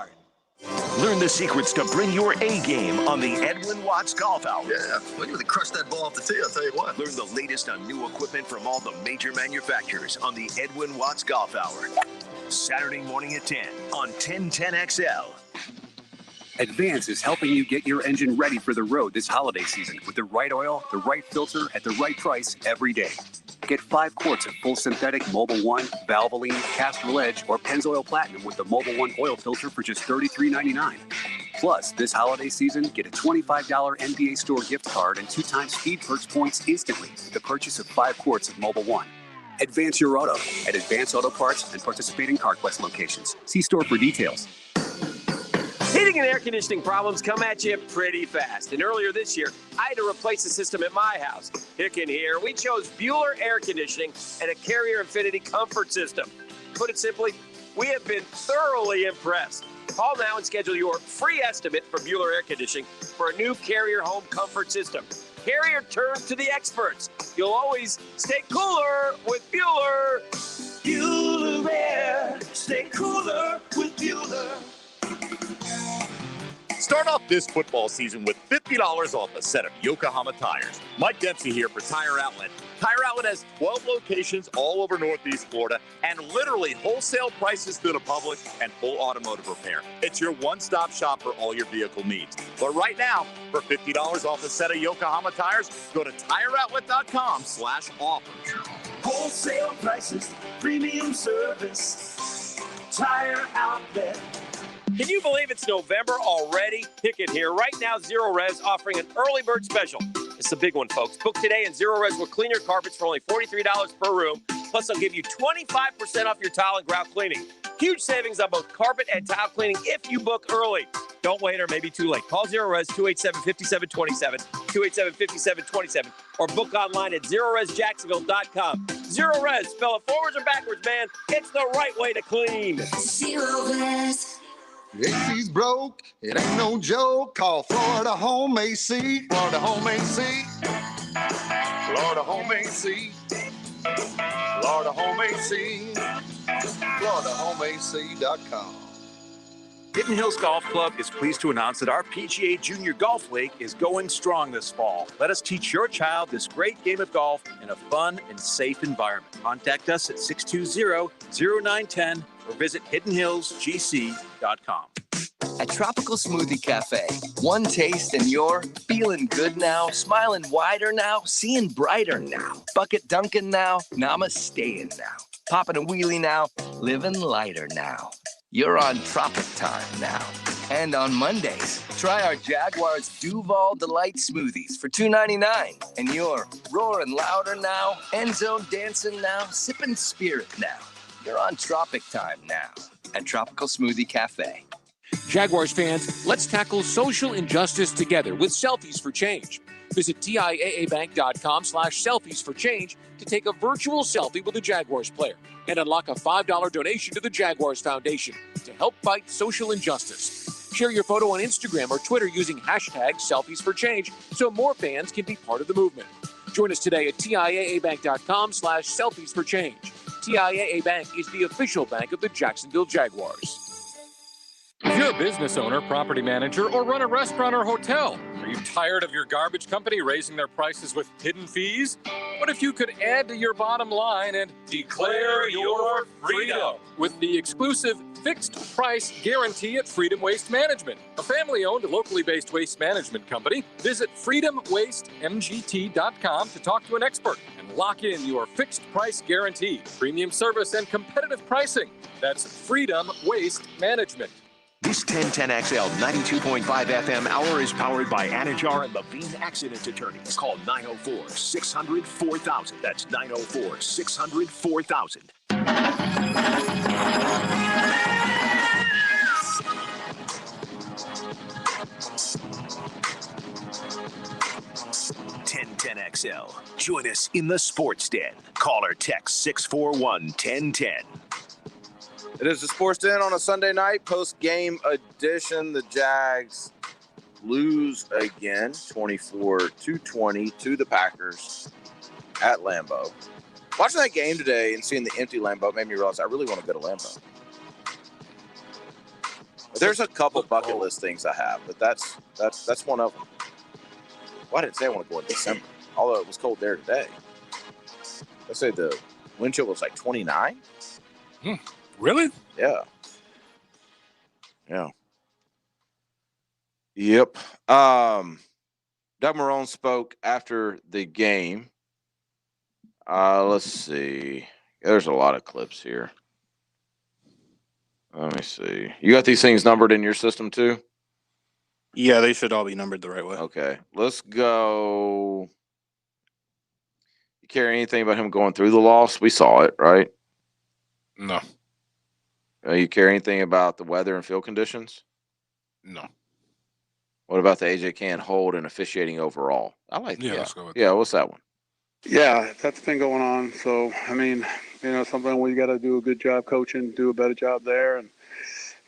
Learn the secrets to bring your A game on the Edwin Watts Golf Hour. Yeah, well, you really crushed that ball off the tee, I'll tell you what. Learn the latest on new equipment from all the major manufacturers on the Edwin Watts Golf Hour. Saturday morning at 10 on 1010XL. Advance is helping you get your engine ready for the road this holiday season with the right oil, the right filter, at the right price every day. Get 5 quarts of full synthetic Mobil 1, Valvoline, Castrol Edge, or Pennzoil Platinum with the Mobil 1 oil filter for just $33.99. Plus, this holiday season, get a $25 NBA store gift card and 2 times Speed Perks points instantly with the purchase of 5 quarts of Mobil 1. Advance your auto at Advance Auto Parts and participating CarQuest locations. See store for details. Heating and air conditioning problems come at you pretty fast. And earlier this year, I had to replace the system at my house. Hicken here. We chose Bueller Air Conditioning and a Carrier Infinity Comfort System. Put it simply, we have been thoroughly impressed. Call now and schedule your free estimate for Bueller Air Conditioning for a new Carrier Home Comfort System. Carrier turns to the experts. You'll always stay cooler with Bueller. Bueller Air. Stay cooler with Bueller. Start off this football season with $50 off a set of Yokohama tires. Mike Dempsey here for Tire Outlet. Tire Outlet has 12 locations all over Northeast Florida and literally wholesale prices to the public and full automotive repair. It's your one-stop shop for all your vehicle needs. But right now, for $50 off a set of Yokohama tires, go to tireoutlet.com/offers. Wholesale prices, premium service. Tire Outlet. Can you believe it's November already? Hicken here. Right now, Zero Res offering an early bird special. It's a big one, folks. Book today and Zero Res will clean your carpets for only $43 per room. Plus, they'll give you 25% off your tile and grout cleaning. Huge savings on both carpet and tile cleaning if you book early. Don't wait or maybe too late. Call Zero Res 287-5727, 287-5727, or book online at ZeroResJacksonville.com. Zero Res, spell it forwards or backwards, man. It's the right way to clean. Zero Res. AC's broke, it ain't no joke. Call Florida Home AC. Florida Home AC. Florida Home AC. Florida Home AC. FloridaHomeAC.com. Hidden Hills Golf Club is pleased to announce that our PGA Junior Golf League is going strong this fall. Let us teach your child this great game of golf in a fun and safe environment. Contact us at 620-0910 or visit hiddenhillsgc.com. At Tropical Smoothie Cafe, one taste and you're feeling good now, smiling wider now, seeing brighter now. Bucket dunking now, namasteing now. Popping a wheelie now, living lighter now. you're on Tropic Time now. And on Mondays, try our Jaguars Duval Delight smoothies for $2.99. And you're roaring louder now, end zone dancing now, sipping spirit now. You're on Tropic Time now at Tropical Smoothie Cafe. Jaguars fans, let's tackle social injustice together with Selfies for Change. Visit TIAABank.com/selfies for change to take a virtual selfie with a Jaguars player and unlock a $5 donation to the Jaguars Foundation to help fight social injustice. Share your photo on Instagram or Twitter using hashtag Selfies for Change so more fans can be part of the movement. Join us today at TIAABank.com/selfies for change. TIAA Bank is the official bank of the Jacksonville Jaguars. If you're a business owner, property manager, or run a restaurant or hotel, are you tired of your garbage company raising their prices with hidden fees? What if you could add to your bottom line and declare your freedom with the exclusive fixed price guarantee at Freedom Waste Management, a family-owned, locally based waste management company? Visit freedomwastemgt.com to talk to an expert and lock in your fixed price guarantee, premium service, and competitive pricing. That's Freedom Waste Management. This 1010XL 92.5 FM hour is powered by Anajar and Levine Accident Attorneys. Call 904-600-4000. That's 904-600-4000. XL. Join us in the Sports Den. Call or text 641-1010. It is the Sports Den on a Sunday night, post-game edition. The Jags lose again, 24-20 to the Packers at Lambeau. Watching that game today and seeing the empty Lambeau made me realize I really want to go to Lambeau. There's a couple bucket list things I have, but that's one of them. Well, I didn't say I want to go in December, although it was cold there today. Let's say the wind chill was like 29. Really? Yeah. Yeah. Yep. Doug Marrone spoke after the game. Let's see. There's a lot of clips here. Let me see. You got these things numbered in your system too? Yeah, they should all be numbered the right way. Okay. Let's go. You care anything about him going through the loss? We saw it, right? No. You care anything about the weather and field conditions? No. What about the AJ Cann hold and officiating overall? I like that. Let's go with that. What's that one? Yeah, that's been going on. So, I mean, something we got to do a good job coaching, do a better job there. And,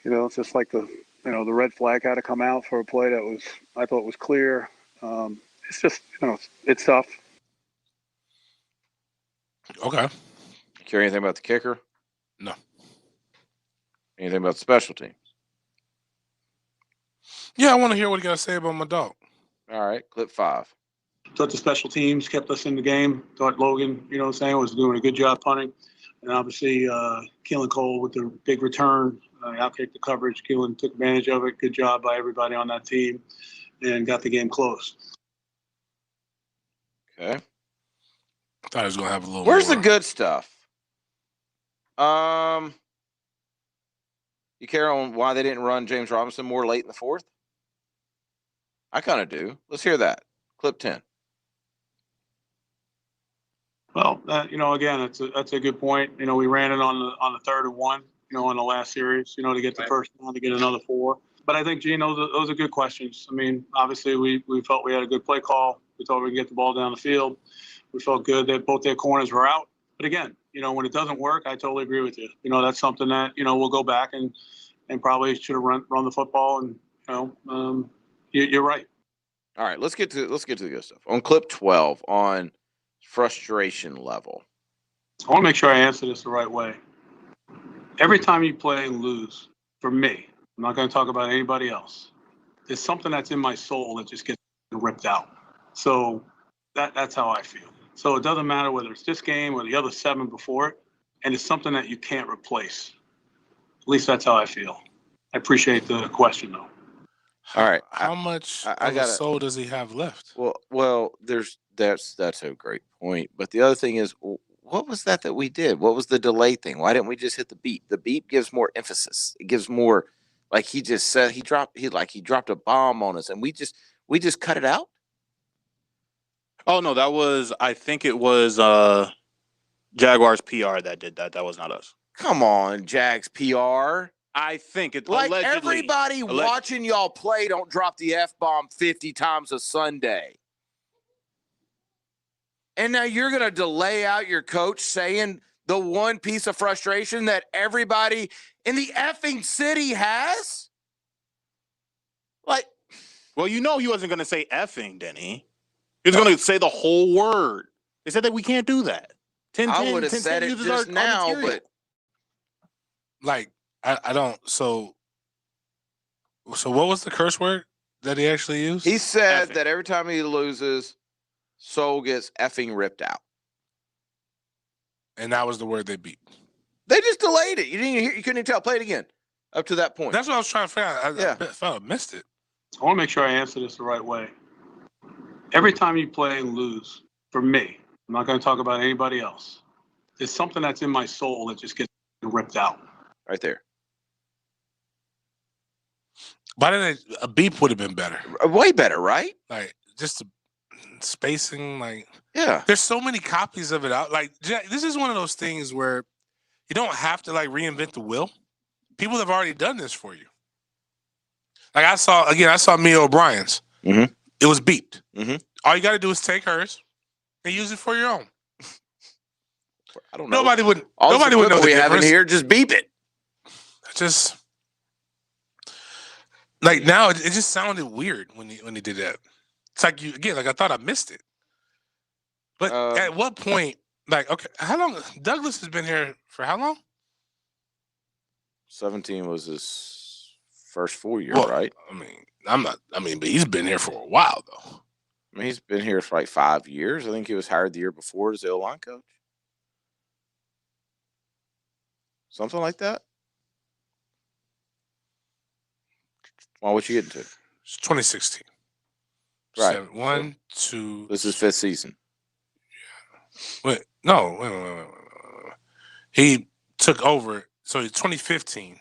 it's just like the red flag had to come out for a play that I thought was clear. It's just, it's tough. Okay. You care anything about the kicker? No. Anything about the special teams? Yeah, I want to hear what you got to say about my dog. All right, clip 5. Thought the special teams kept us in the game. Thought Logan, was doing a good job punting. And obviously, Keelan Cole with the big return, outkicked the coverage. Keelan took advantage of it. Good job by everybody on that team and got the game close. Okay. I thought I was going to have a little Where's more. the good stuff? You care on why they didn't run James Robinson more late in the fourth? I kind of do. Let's hear that. Clip 10. Well, again, that's a good point. We ran it on the 3rd and 1, on the last series, to get the first down, to get another 4. But I think, Gene, those are good questions. I mean, obviously, we felt we had a good play call. We thought we could get the ball down the field. We felt good that both their corners were out. But again, when it doesn't work, I totally agree with you. That's something that, we'll go back and probably should have run the football. And, you're right. All right, let's get to the good stuff. On clip 12, on frustration level. I want to make sure I answer this the right way. Every time you play and lose, for me, I'm not going to talk about anybody else. There's something that's in my soul that just gets ripped out. So that's how I feel. So it doesn't matter whether it's this game or the other 7 before it, and it's something that you can't replace. At least that's how I feel. I appreciate the question, though. All right. How much of a soul does he have left? Well, that's a great point. But the other thing is, what was that we did? What was the delay thing? Why didn't we just hit the beep? The beep gives more emphasis. It gives more, like he just said, he dropped a bomb on us, and we just cut it out. Oh no, I think it was Jaguars PR that did that. That was not us. Come on, Jags PR. I think it's like allegedly. Everybody watching y'all play don't drop the F-bomb 50 times a Sunday. And now you're going to delay out your coach saying the one piece of frustration that everybody in the effing city has? Like, well, he wasn't going to say effing, Denny. He was going to say the whole word. They said that we can't do that. 10, I would have said it just now, but like I don't. So what was the curse word that he actually used? He said that every time he loses, soul gets effing ripped out. And that was the word they beat. They just delayed it. You didn't even hear, you couldn't even tell. Play it again. Up to that point. That's what I was trying to figure out. I felt I missed it. I want to make sure I answer this the right way. Every time you play and lose, for me, I'm not going to talk about anybody else. There's something that's in my soul that just gets ripped out. Right there. Why didn't a beep would have been better? Way better, right? Like just the spacing, like yeah. There's so many copies of it out. Like this is one of those things where you don't have to like reinvent the wheel. People have already done this for you. Like I saw Mia O'Brien's. Mm-hmm. It was beeped. Mm-hmm. All you got to do is take hers and use it for your own. I don't know. Nobody would All know the we difference. have in here, just beep it. Just like now, it just sounded weird when he did that. It's like I thought I missed it. But at what point, like, okay, how long? Douglas has been here for how long? 17 was his first full year, Well, right? But he's been here for a while though. I mean, he's been here for like 5 years. I think he was hired the year before as the O-line coach. Something like that. Well, what you getting to? It's 2016. Right. 1, 2. This is 5th season. Wait. He took over. So 2015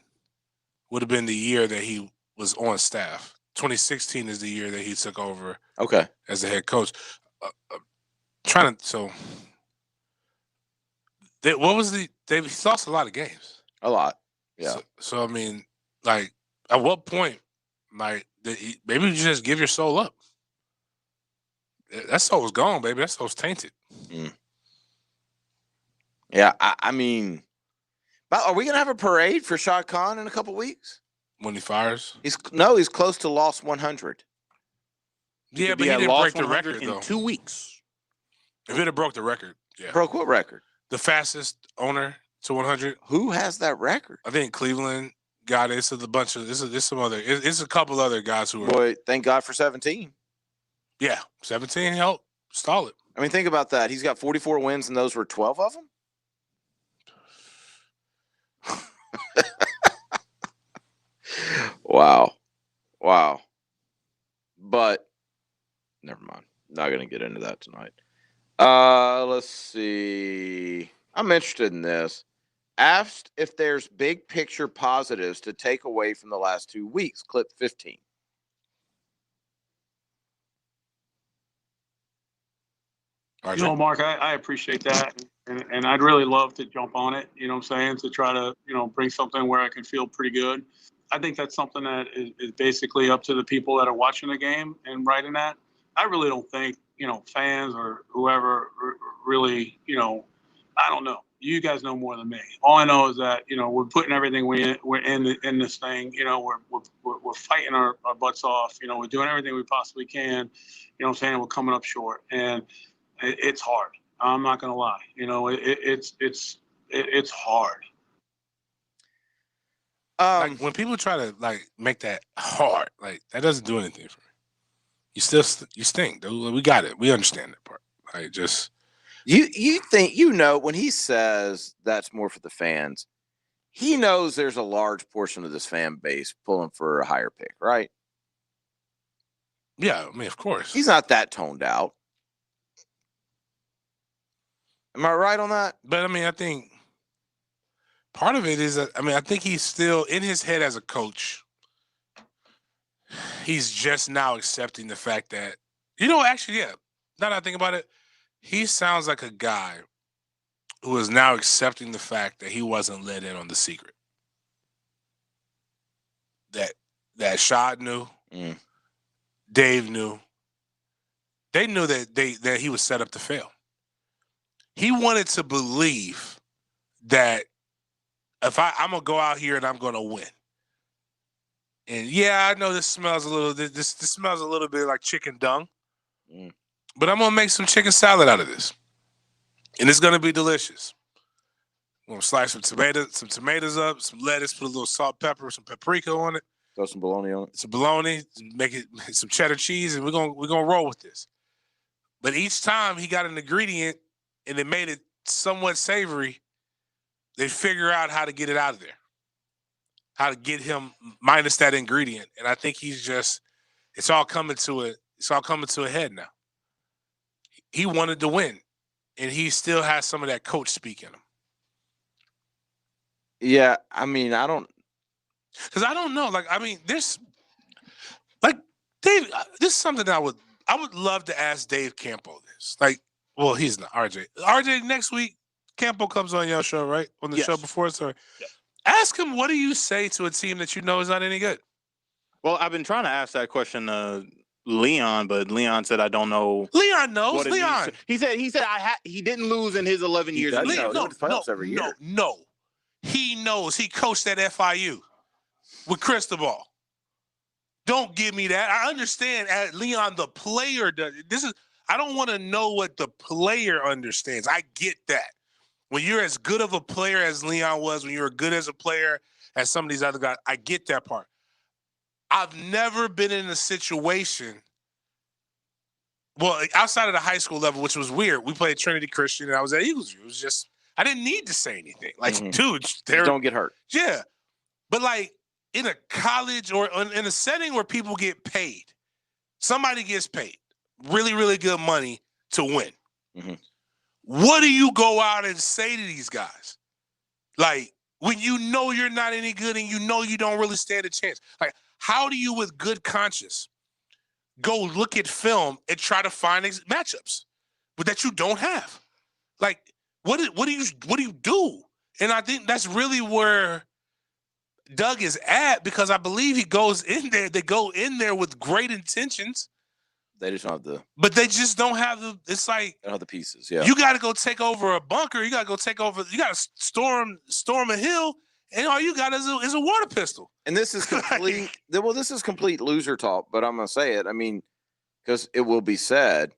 would have been the year that he was on staff. 2016 is the year that he took over. Okay. As the head coach. He lost a lot of games. A lot. Yeah. So I mean, like, at what point, like, maybe you just give your soul up. That soul's gone, baby. That soul's tainted. Mm. Yeah, I mean, but are we gonna have a parade for Shad Khan in a couple weeks? When he fires? He's close to lost 100. Yeah, but he didn't break the record in though. 2 weeks. If it had broke the record, yeah. Broke what record? The fastest owner to 100. Who has that record? I think Cleveland got it. It's a couple other guys who are. Boy, thank God for 17. Yeah, 17 helped stall it. I mean, think about that. He's got 44 wins, and those were 12 of them. Wow. But never mind. Not going to get into that tonight. Let's see. I'm interested in this. Asked if there's big picture positives to take away from the last 2 weeks. Clip 15. Mark, I appreciate that. And I'd really love to jump on it, you know what I'm saying, to try to, bring something where I can feel pretty good. I think that's something that is basically up to the people that are watching the game and writing that. I really don't think, fans or whoever really, I don't know. You guys know more than me. All I know is that, we're putting everything we're in this thing. We're fighting our butts off. We're doing everything we possibly can. You know what I'm saying? We're coming up short. And it's hard. I'm not gonna lie. It's hard. Like when people try to like make that hard, like that doesn't do anything for me. You stink, dude. We got it. We understand that part. Like just you think when he says that's more for the fans, he knows there's a large portion of this fan base pulling for a higher pick, right? Yeah, I mean, of course. He's not that toned out. Am I right on that? But I mean, I think part of it is that, I think he's still in his head as a coach. He's just now accepting the fact that, actually, yeah, now that I think about it, he sounds like a guy who is now accepting the fact that he wasn't let in on the secret. That Shad knew, Dave knew. They knew that he was set up to fail. He wanted to believe that if I'm gonna go out here and I'm gonna win. And yeah, I know this smells a little. This smells a little bit like chicken dung, but I'm gonna make some chicken salad out of this, and it's gonna be delicious. I'm gonna slice some tomatoes up, some lettuce, put a little salt, pepper, some paprika on it. Throw some bologna on it. Some bologna, make it some cheddar cheese, and we're gonna roll with this. But each time he got an ingredient and it made it somewhat savory, they figure out how to get it out of there, how to get him minus that ingredient. And I think it's all coming to a head now. He wanted to win, and he still has some of that coach speak in him. Yeah, I mean, I don't. Because I don't know. This Dave. This is something that I would love to ask Dave Campo this. Well, he's not RJ. RJ, next week, Campo comes on your show, right? On the show before, sorry. Yep. Ask him, what do you say to a team that you know is not any good? Well, I've been trying to ask that question to Leon, but Leon said I don't know. Leon knows. Leon. He said he didn't lose in his 11 years. He playoffs every year. No. He knows. He coached at FIU with Cristobal. Don't give me that. I understand Leon, the player, does. I don't want to know what the player understands. I get that. When you're as good of a player as Leon was, when you're good as a player as some of these other guys, I get that part. I've never been in a situation, well, outside of the high school level, which was weird. We played Trinity Christian, and I was at Eagles. It was just, I didn't need to say anything. Dude, don't get hurt. Yeah. But in a college or in a setting where people get paid, somebody gets paid really, really good money to win. Mm-hmm. What do you go out and say to these guys? When you know you're not any good and you know you don't really stand a chance. How do you, with good conscience, go look at film and try to find matchups that you don't have? What do you do? And I think that's really where Doug is at, because I believe he goes in there. They go in there with great intentions. They just don't have the. But they just don't have the. It's like they don't have the pieces. Yeah. You got to go take over a bunker. You got to go take over. You got to storm a hill, and all you got is a water pistol. And this is complete. This is complete loser talk. But I'm gonna say it. I mean, because it will be said,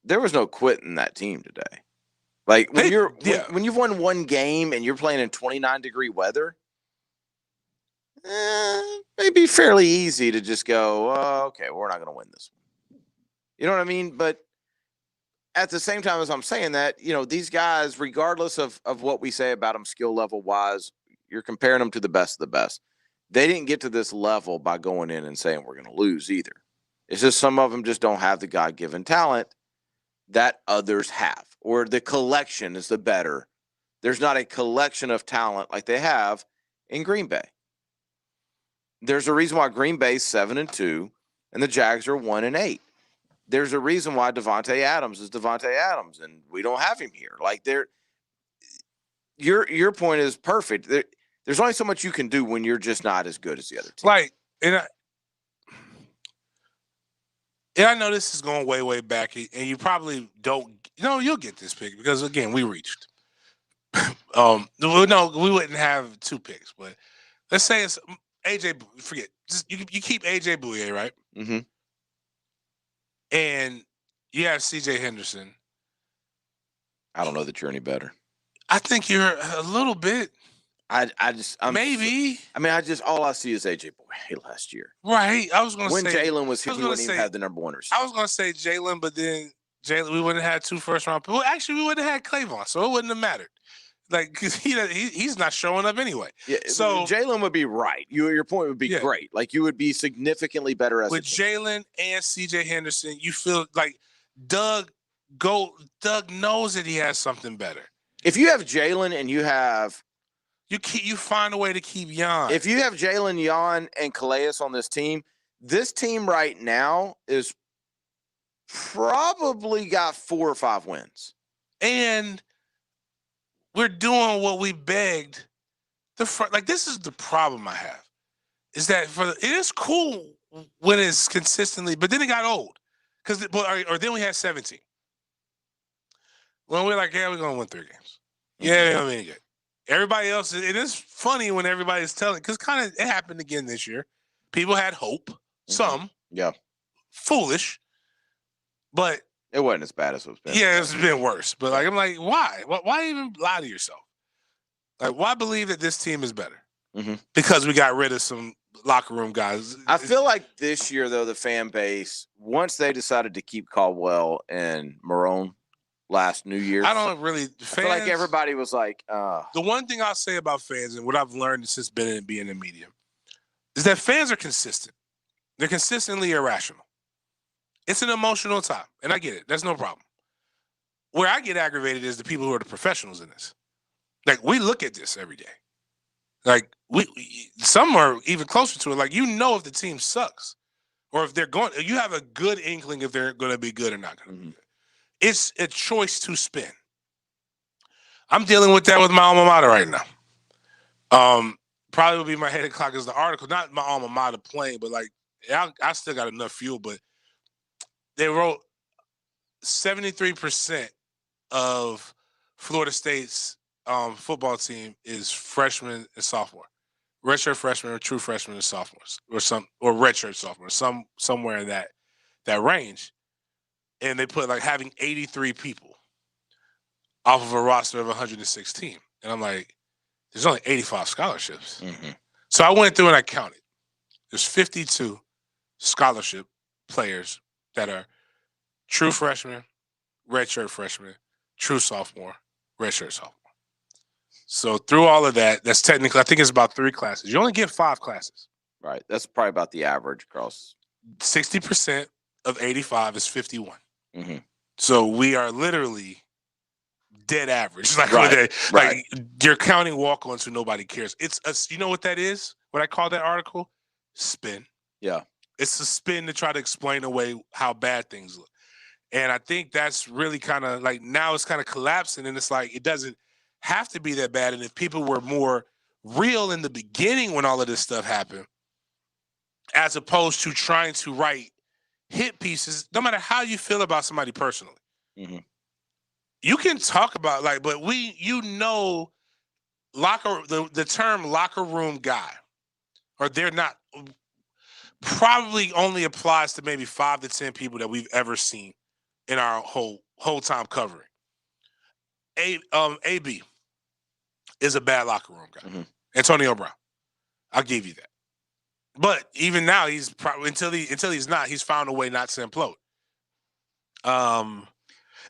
there was no quitting that team today. When you've won one game and you're playing in 29-degree weather. It'd be fairly easy to just go, okay, we're not going to win this one. You know what I mean? But at the same time as I'm saying that, these guys, regardless of what we say about them skill level wise, you're comparing them to the best of the best. They didn't get to this level by going in and saying we're going to lose either. It's just some of them just don't have the God-given talent that others have, or the collection is the better. There's not a collection of talent like they have in Green Bay. There's a reason why Green Bay's 7-2 and the Jags are 1-8. There's a reason why Devontae Adams is Devontae Adams, and we don't have him here. Your point is perfect. There's only so much you can do when you're just not as good as the other team. And I know this is going way, way back, and you probably don't. You'll get this pick because again, we reached. No, we wouldn't have 2 picks, but let's say it's AJ. Forget, just you keep AJ Bouye, right? Mm-hmm. And you have CJ Henderson. I don't know that you're any better. I think you're a little bit. I'm maybe. All I see is AJ Bouye last year. Right. I was going to say. When Jalen was here, he wouldn't even have the number 1 receiver. I was going to say Jalen, but then Jalen, we wouldn't have had 2 first-round picks. Well, actually, we wouldn't have had Clavon, so it wouldn't have mattered. Because he's not showing up anyway. Yeah, so Jalen would be right. Your point would be great. You would be significantly better as with Jalen and CJ Henderson. You feel like Doug Doug knows that he has something better. If you have Jalen and you have you find a way to keep Jan. If you have Jalen, Jan, and Calais on this team right now is probably got 4 or 5 wins. And we're doing what we begged. This is the problem I have. Is that it is cool when it's consistently, but then it got old. Or then we had 17. When we're like, yeah, we're going to win 3 games. Yeah, they're going to be good. Everybody else, it is funny when everybody's telling, because kind of it happened again this year. People had hope. Some. Yeah. Foolish. But it wasn't as bad as it's been. Yeah, it's been worse. But I'm like, why? Why even lie to yourself? Like, why believe that this team is better? Mm-hmm. Because we got rid of some locker room guys. I feel like this year, though, the fan base, once they decided to keep Caldwell and Marone last New Year's, I don't really. I feel like everybody was like, The one thing I'll say about fans and what I've learned since being in the media is that fans are consistent. They're consistently irrational. It's an emotional time, and I get it. That's no problem. Where I get aggravated is the people who are the professionals in this. Like, we look at this every day. Like, some are even closer to it. Like, if the team sucks or if they're going, you have a good inkling if they're going to be good or not going to be good. It's a choice to spin. I'm dealing with that with my alma mater right now. Probably will be my head o'clock is the article, not my alma mater playing, but like, I still got enough fuel, but they wrote 73% of Florida State's football team is freshmen and sophomore, redshirt freshmen or true freshmen and sophomores, or redshirt sophomores, somewhere in that range. And they put like having 83 people off of a roster of 116. And I'm like, there's only 85 scholarships. Mm-hmm. So I went through and I counted. There's 52 scholarship players that are true freshman, redshirt freshman, true sophomore, redshirt sophomore. So through all of that, that's technically, I think it's about 3 classes. You only get 5 classes. Right. That's probably about the average across. 60% of 85 is 51. Mm-hmm. So we are literally dead average. Like, right. Like you're counting walk-ons who nobody cares. You know what that is? What I call that article? Spin. Yeah. It's a spin to try to explain away how bad things look. And I think that's really kind of like, now it's kind of collapsing, and it's like, it doesn't have to be that bad. And if people were more real in the beginning when all of this stuff happened, as opposed to trying to write hit pieces, no matter how you feel about somebody personally, mm-hmm. you can talk about but the term locker room guy, or they're not, probably only applies to maybe 5 to 10 people that we've ever seen in our whole time covering. AB is a bad locker room guy. Mm-hmm. Antonio Brown, I'll give you that. But even now, he's probably until he's not, he's found a way not to implode.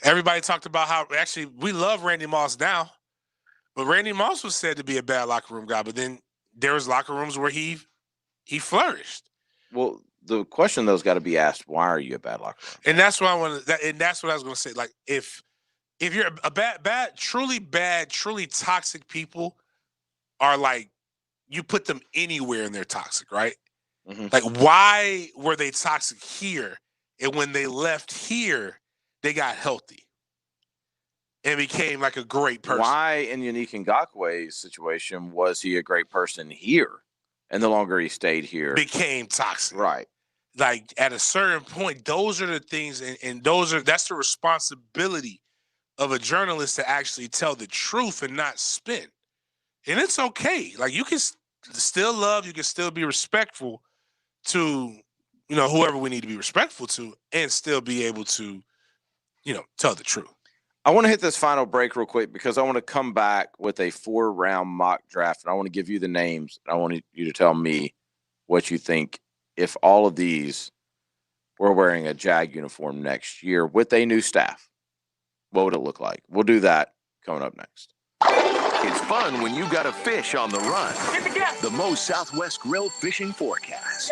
Everybody talked about how actually we love Randy Moss now, but Randy Moss was said to be a bad locker room guy. But then there was locker rooms where he flourished. Well, the question though has got to be asked: why are you a bad locker room? And that's what I want to. And that's what I was going to say. Like, if you're a truly toxic people are like, you put them anywhere and they're toxic, right? Mm-hmm. Like, why were they toxic here? And when they left here, they got healthy and became like a great person. Why, in Unique Ngakwe's situation, was he a great person here? And the longer he stayed here, became toxic. Right. Like, at a certain point, those are the things, and that's the responsibility of a journalist to actually tell the truth and not spin. And it's okay. Like, you can still love, you can still be respectful to, whoever we need to be respectful to, and still be able to, tell the truth. I want to hit this final break real quick because I want to come back with a 4-round mock draft, and I want to give you the names. I want you to tell me what you think if all of these were wearing a Jag uniform next year with a new staff. What would it look like? We'll do that coming up next. It's fun when you got a fish on the run. The Moe's Southwest Grill Fishing Forecast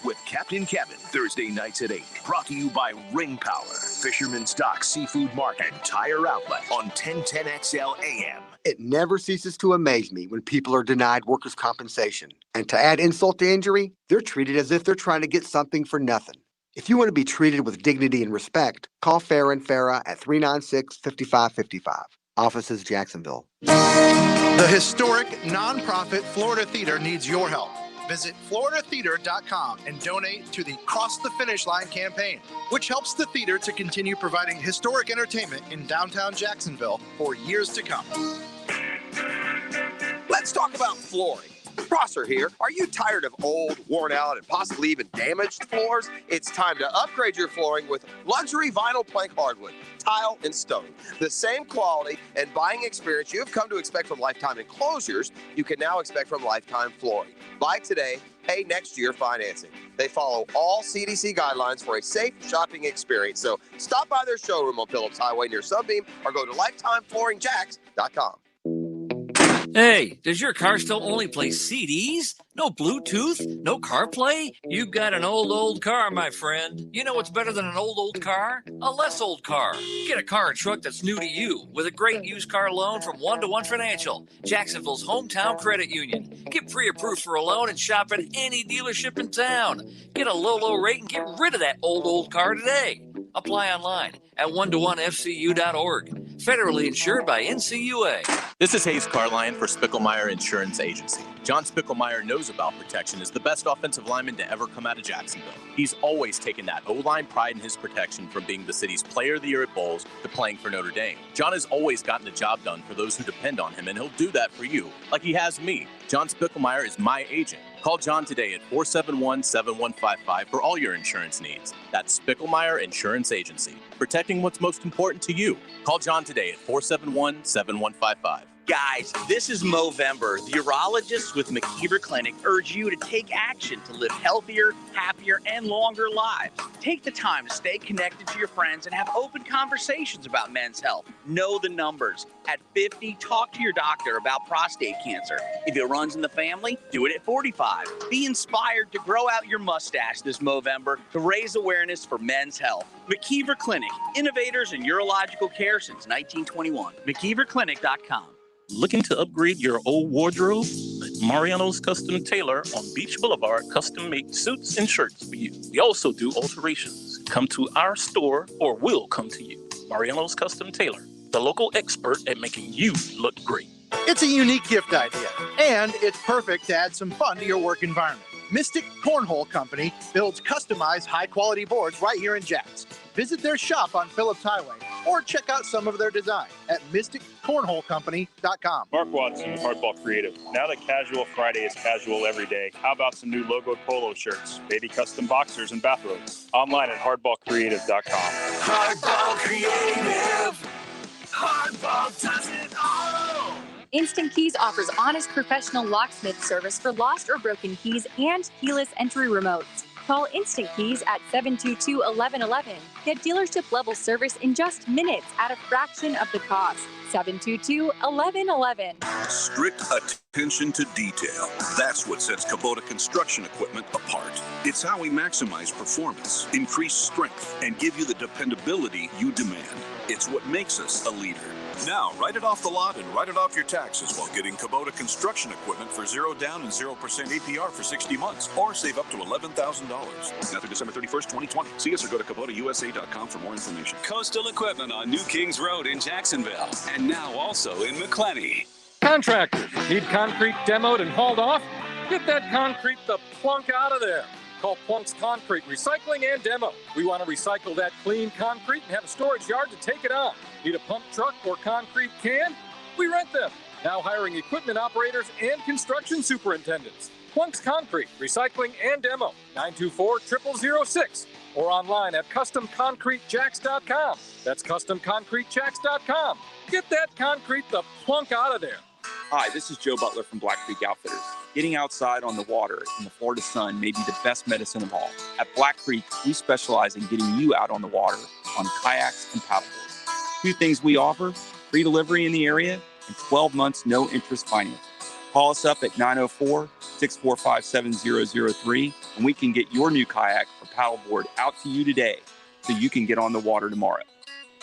with Captain Kevin, Thursday nights at 8. Brought to you by Ring Power. Fisherman's Dock Seafood Market and Tire Outlet on 1010XL AM. It never ceases to amaze me when people are denied workers' compensation. And to add insult to injury, they're treated as if they're trying to get something for nothing. If you want to be treated with dignity and respect, call Farah & Farah at 396-5555. Offices, Jacksonville. The historic nonprofit Florida Theater needs your help. Visit floridatheater.com and donate to the Cross the Finish Line campaign, which helps the theater to continue providing historic entertainment in downtown Jacksonville for years to come. Let's talk about flooring. Prosser here. Are you tired of old, worn out, and possibly even damaged floors? It's time to upgrade your flooring with luxury vinyl plank hardwood, tile, and stone. The same quality and buying experience you have come to expect from Lifetime Enclosures, you can now expect from Lifetime Flooring. Buy today, pay next year financing. They follow all CDC guidelines for a safe shopping experience. So stop by their showroom on Phillips Highway near Sunbeam or go to lifetimeflooringjacks.com. Hey, does your car still only play CDs? No Bluetooth? No CarPlay? You've got an old car, my friend. You know what's better than an old car? A less old car. Get a car or truck that's new to you with a great used car loan from 1-to-1 Financial, Jacksonville's hometown credit union. Get pre-approved for a loan and shop at any dealership in town. Get a low rate and get rid of that old car today. Apply online at 1to1fcu.org. Federally insured by NCUA. This is Hayes Carline for Spickelmeyer Insurance Agency. John Spickelmeyer knows about protection as the best offensive lineman to ever come out of Jacksonville. He's always taken that O-line pride in his protection, from being the city's player of the year at Bowls to playing for Notre Dame. John has always gotten the job done for those who depend on him, and he'll do that for you, like he has me. John Spickelmeyer is my agent. Call John today at 471-7155 for all your insurance needs. That's Spickelmeyer Insurance Agency, protecting what's most important to you. Call John today at 471-7155. Guys, this is Movember. The urologists with McKeever Clinic urge you to take action to live healthier, happier, and longer lives. Take the time to stay connected to your friends and have open conversations about men's health. Know the numbers. At 50, talk to your doctor about prostate cancer. If it runs in the family, do it at 45. Be inspired to grow out your mustache this Movember to raise awareness for men's health. McKeever Clinic, innovators in urological care since 1921. McKeeverClinic.com. Looking to upgrade your old wardrobe? Let Mariano's Custom Tailor on Beach Boulevard custom make suits and shirts for you. We also do alterations. Come to our store or we'll come to you. Mariano's Custom Tailor, the local expert at making you look great. It's a unique gift idea, and it's perfect to add some fun to your work environment. Mystic Cornhole Company builds customized high-quality boards right here in Jacks. Visit their shop on Phillips Highway or check out some of their design at mysticcornholecompany.com. Mark Watson, Hardball Creative. Now that Casual Friday is casual every day, how about some new logoed polo shirts, baby custom boxers, and bathrobes? Online at hardballcreative.com. Hardball Creative. Hardball does it all. Instant Keys offers honest professional locksmith service for lost or broken keys and keyless entry remotes. Call Instant Keys at 722-1111. Get dealership level service in just minutes at a fraction of the cost. 722-1111. Strict attention to detail. That's what sets Kubota construction equipment apart. It's how we maximize performance, increase strength, and give you the dependability you demand. It's what makes us a leader. Now, write it off the lot and write it off your taxes while getting Kubota construction equipment for 0 down and 0% APR for 60 months, or save up to $11,000. Now through December 31st, 2020. See us or go to KubotaUSA.com for more information. Coastal Equipment on New Kings Road in Jacksonville, and now also in McClenny. Contractors need concrete demoed and hauled off? Get that concrete the plunk out of there. Call Plunk's Concrete Recycling and Demo. We want to recycle that clean concrete and have a storage yard to take it on. Need a pump truck or concrete can? We rent them. Now hiring equipment operators and construction superintendents. Plunk's Concrete Recycling and Demo. 924-0006. Or online at CustomConcreteJacks.com. That's CustomConcreteJacks.com. Get that concrete the plunk out of there. Hi, this is Joe Butler from Black Creek Outfitters. Getting outside on the water in the Florida sun may be the best medicine of all. At Black Creek, we specialize in getting you out on the water on kayaks and paddleboards. 2 things we offer: free delivery in the area and 12 months no interest financing. Call us up at 904-645-7003 and we can get your new kayak or paddleboard out to you today. so you can get on the water tomorrow.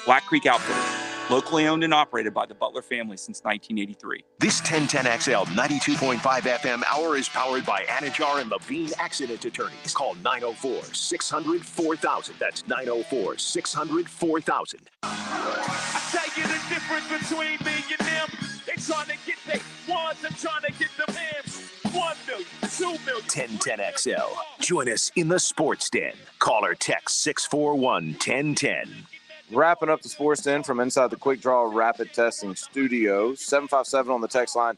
Black Creek Outfitters, locally owned and operated by the Butler family since 1983. This 1010XL 92.5 FM hour is powered by Anajar and Levine Accident Attorneys. Call 904-600-4000. That's 904-600-4000. I tell you the difference between me and them. They trying to get their ones and trying to get them M's. 1 million, 2 million. 1010XL. Join us in the Sports Den. Call or text 641-1010. Wrapping up the Sports Den from inside the Quick Draw Rapid Testing Studio. 757 on the text line.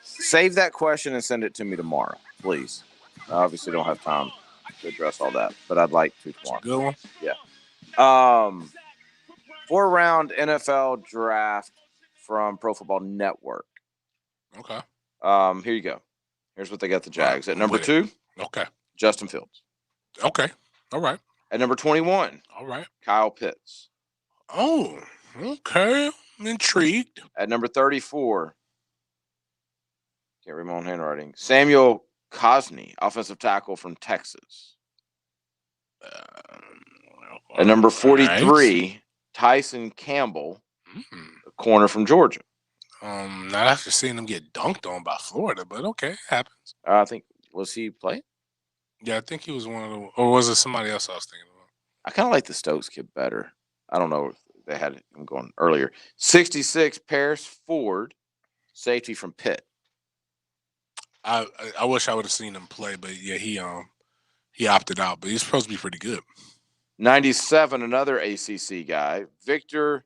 Save that question and send it to me tomorrow, please. I obviously don't have time to address all that, but I'd like to tomorrow. Good one. Yeah. 4-round NFL draft from Pro Football Network. Okay. Here you go. Here's what they got the Jags. At number 2, okay, Justin Fields. Okay. All right. At number 21, all right, Kyle Pitts. Oh, okay. I'm intrigued. At number 34, can't read my own handwriting, Samuel Cosney, offensive tackle from Texas. At number 43, Tyson Campbell, a corner from Georgia. Not after seeing him get dunked on by Florida, but okay, happens. I think, was he playing? Yeah, I think he was one of the, or was it somebody else I was thinking about? I kind of like the Stokes kid better. I don't know if they had him going earlier. 66, Paris Ford, safety from Pitt. I wish I would have seen him play, but yeah, he opted out, but he's supposed to be pretty good. 97, another ACC guy, Victor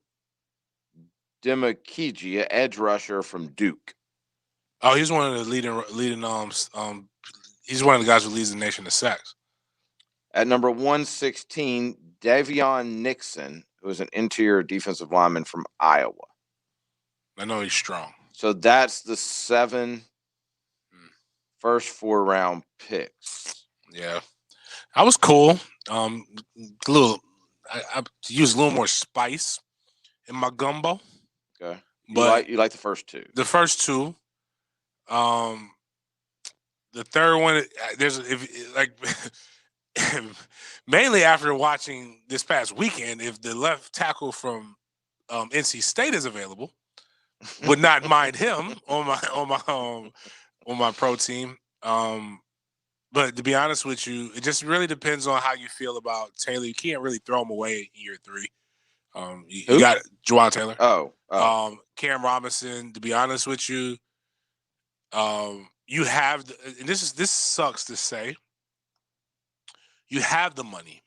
Demakeji, edge rusher from Duke. Oh, he's one of the leading he's one of the guys who leads the nation in sacks. At number 116, Davion Nixon, who is an interior defensive lineman from Iowa. I know he's strong. So that's the 7 first 4-round picks. Yeah, I was cool. I used a little more spice in my gumbo. Okay, but you like the first 2. The first 2. The third one, mainly after watching this past weekend, if the left tackle from NC State is available, would not mind him on my pro team. But to be honest with you, it just really depends on how you feel about Taylor. You can't really throw him away in year 3. You got Juwan Taylor. Cam Robinson. To be honest with you, you have, and this sucks to say, you have the money,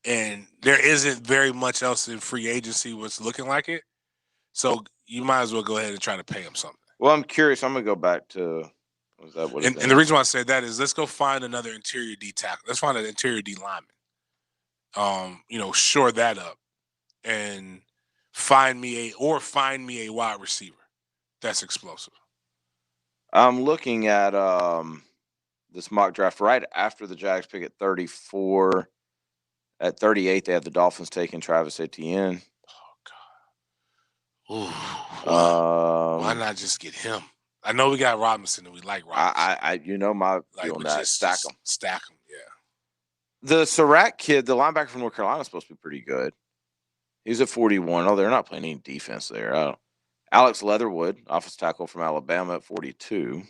and there isn't very much else in free agency what's looking like it. So you might as well go ahead and try to pay him something. Well, I'm curious. I'm gonna go back to. Was that what? And the reason why I said that is let's go find another interior D tackle. Let's find an interior D lineman. Shore that up, and find me a wide receiver that's explosive. I'm looking at this mock draft right after the Jags pick at 34. At 38, they have the Dolphins taking Travis Etienne. Oh God! Why not just get him? I know we got Robinson and we like Robinson. My view on that. Stack them. Stack them. Yeah. The Surratt kid, the linebacker from North Carolina, is supposed to be pretty good. He's at 41. Oh, they're not playing any defense there. Alex Leatherwood, offensive tackle from Alabama at 42.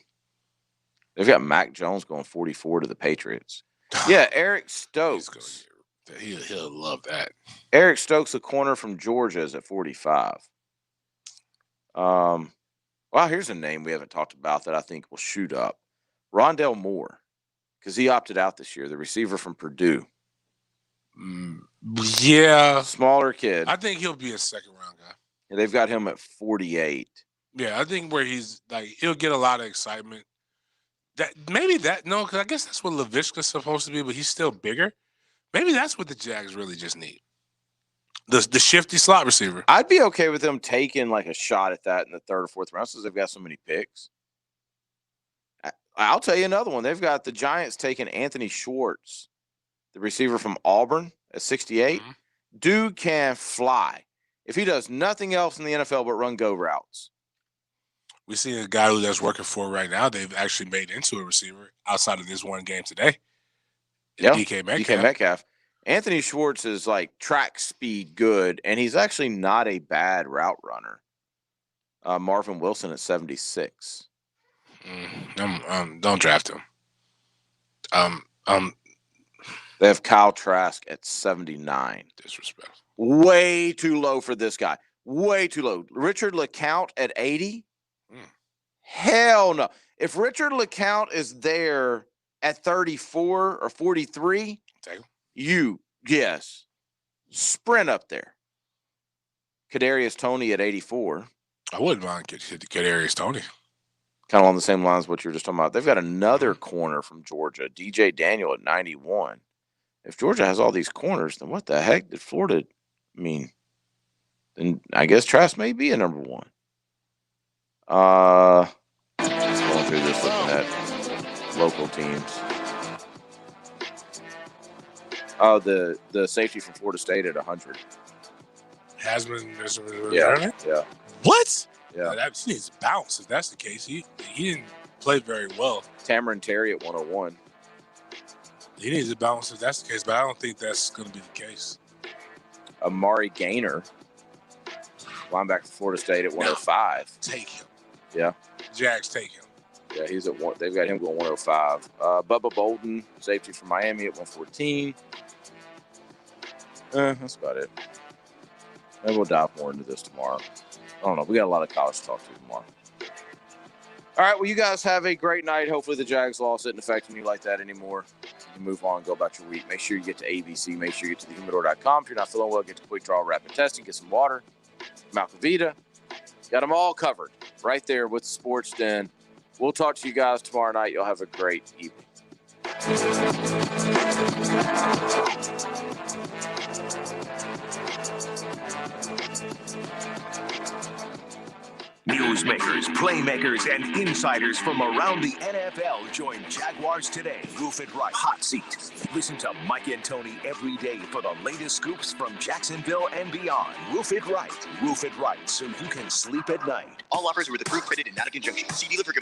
They've got Mac Jones going 44 to the Patriots. Yeah, Eric Stokes. He'll love that. Eric Stokes, a corner from Georgia, is at 45. Well, here's a name we haven't talked about that I think will shoot up. Rondell Moore, because he opted out this year, the receiver from Purdue. Yeah. Smaller kid. I think he'll be a second-round guy. Yeah, they've got him at 48. Yeah, I think where he's he'll get a lot of excitement. Because I guess that's what Laviska's supposed to be, but he's still bigger. Maybe that's what the Jags really just need. The shifty slot receiver. I'd be okay with them taking a shot at that in the 3rd or 4th round since they've got so many picks. I'll tell you another one. They've got the Giants taking Anthony Schwartz, the receiver from Auburn at 68. Mm-hmm. Dude can fly. If he does nothing else in the NFL but run go routes. We see a guy who that's working for right now. They've actually made into a receiver outside of this one game today. Yeah, DK Metcalf. Anthony Schwartz is like track speed good, and he's actually not a bad route runner. Marvin Wilson at 76. Don't draft him. They have Kyle Trask at 79. Disrespect. Way too low for this guy. Way too low. Richard LeCount at 80. Hell no. If Richard LeCount is there at 34 or 43, yes, sprint up there. Kadarius Toney at 84. I wouldn't mind Kadarius Toney. Kind of on the same lines as what you were just talking about. They've got another corner from Georgia, DJ Daniel at 91. If Georgia has all these corners, then what the heck did Florida mean? Then I guess Trask may be a number one. Going through this, looking at local teams. Oh, the safety from Florida State at 100. Hasman. Yeah. What? Yeah. That needs to bounce. If that's the case, he didn't play very well. Tamarin Terry at 101. He needs to bounce if that's the case, but I don't think that's going to be the case. Amari Gaynor, linebacker for Florida State at 105. Take him. Yeah. Jags take him. Yeah, he's at one. They've got him going 105. Bubba Bolden, safety from Miami at 114. That's about it. Maybe we'll dive more into this tomorrow. I don't know. We got a lot of college to talk to tomorrow. All right. Well, you guys have a great night. Hopefully the Jags loss isn't affecting you like that anymore. You can move on and go about your week. Make sure you get to ABC. Make sure you get to thehumidor.com. If you're not feeling well, get to Quick Draw Rapid Testing. Get some water. Malcavita. Got them all covered right there with the Sports Den. We'll talk to you guys tomorrow night. You'll have a great evening. Newsmakers, playmakers, and insiders from around the NFL join Jaguars Today. Roof It Right. Hot Seat. Listen to Mike and Tony every day for the latest scoops from Jacksonville and beyond. Roof It Right. Roof It Right so you can sleep at night. All offers with approved credit and not a conjunction. See dealer for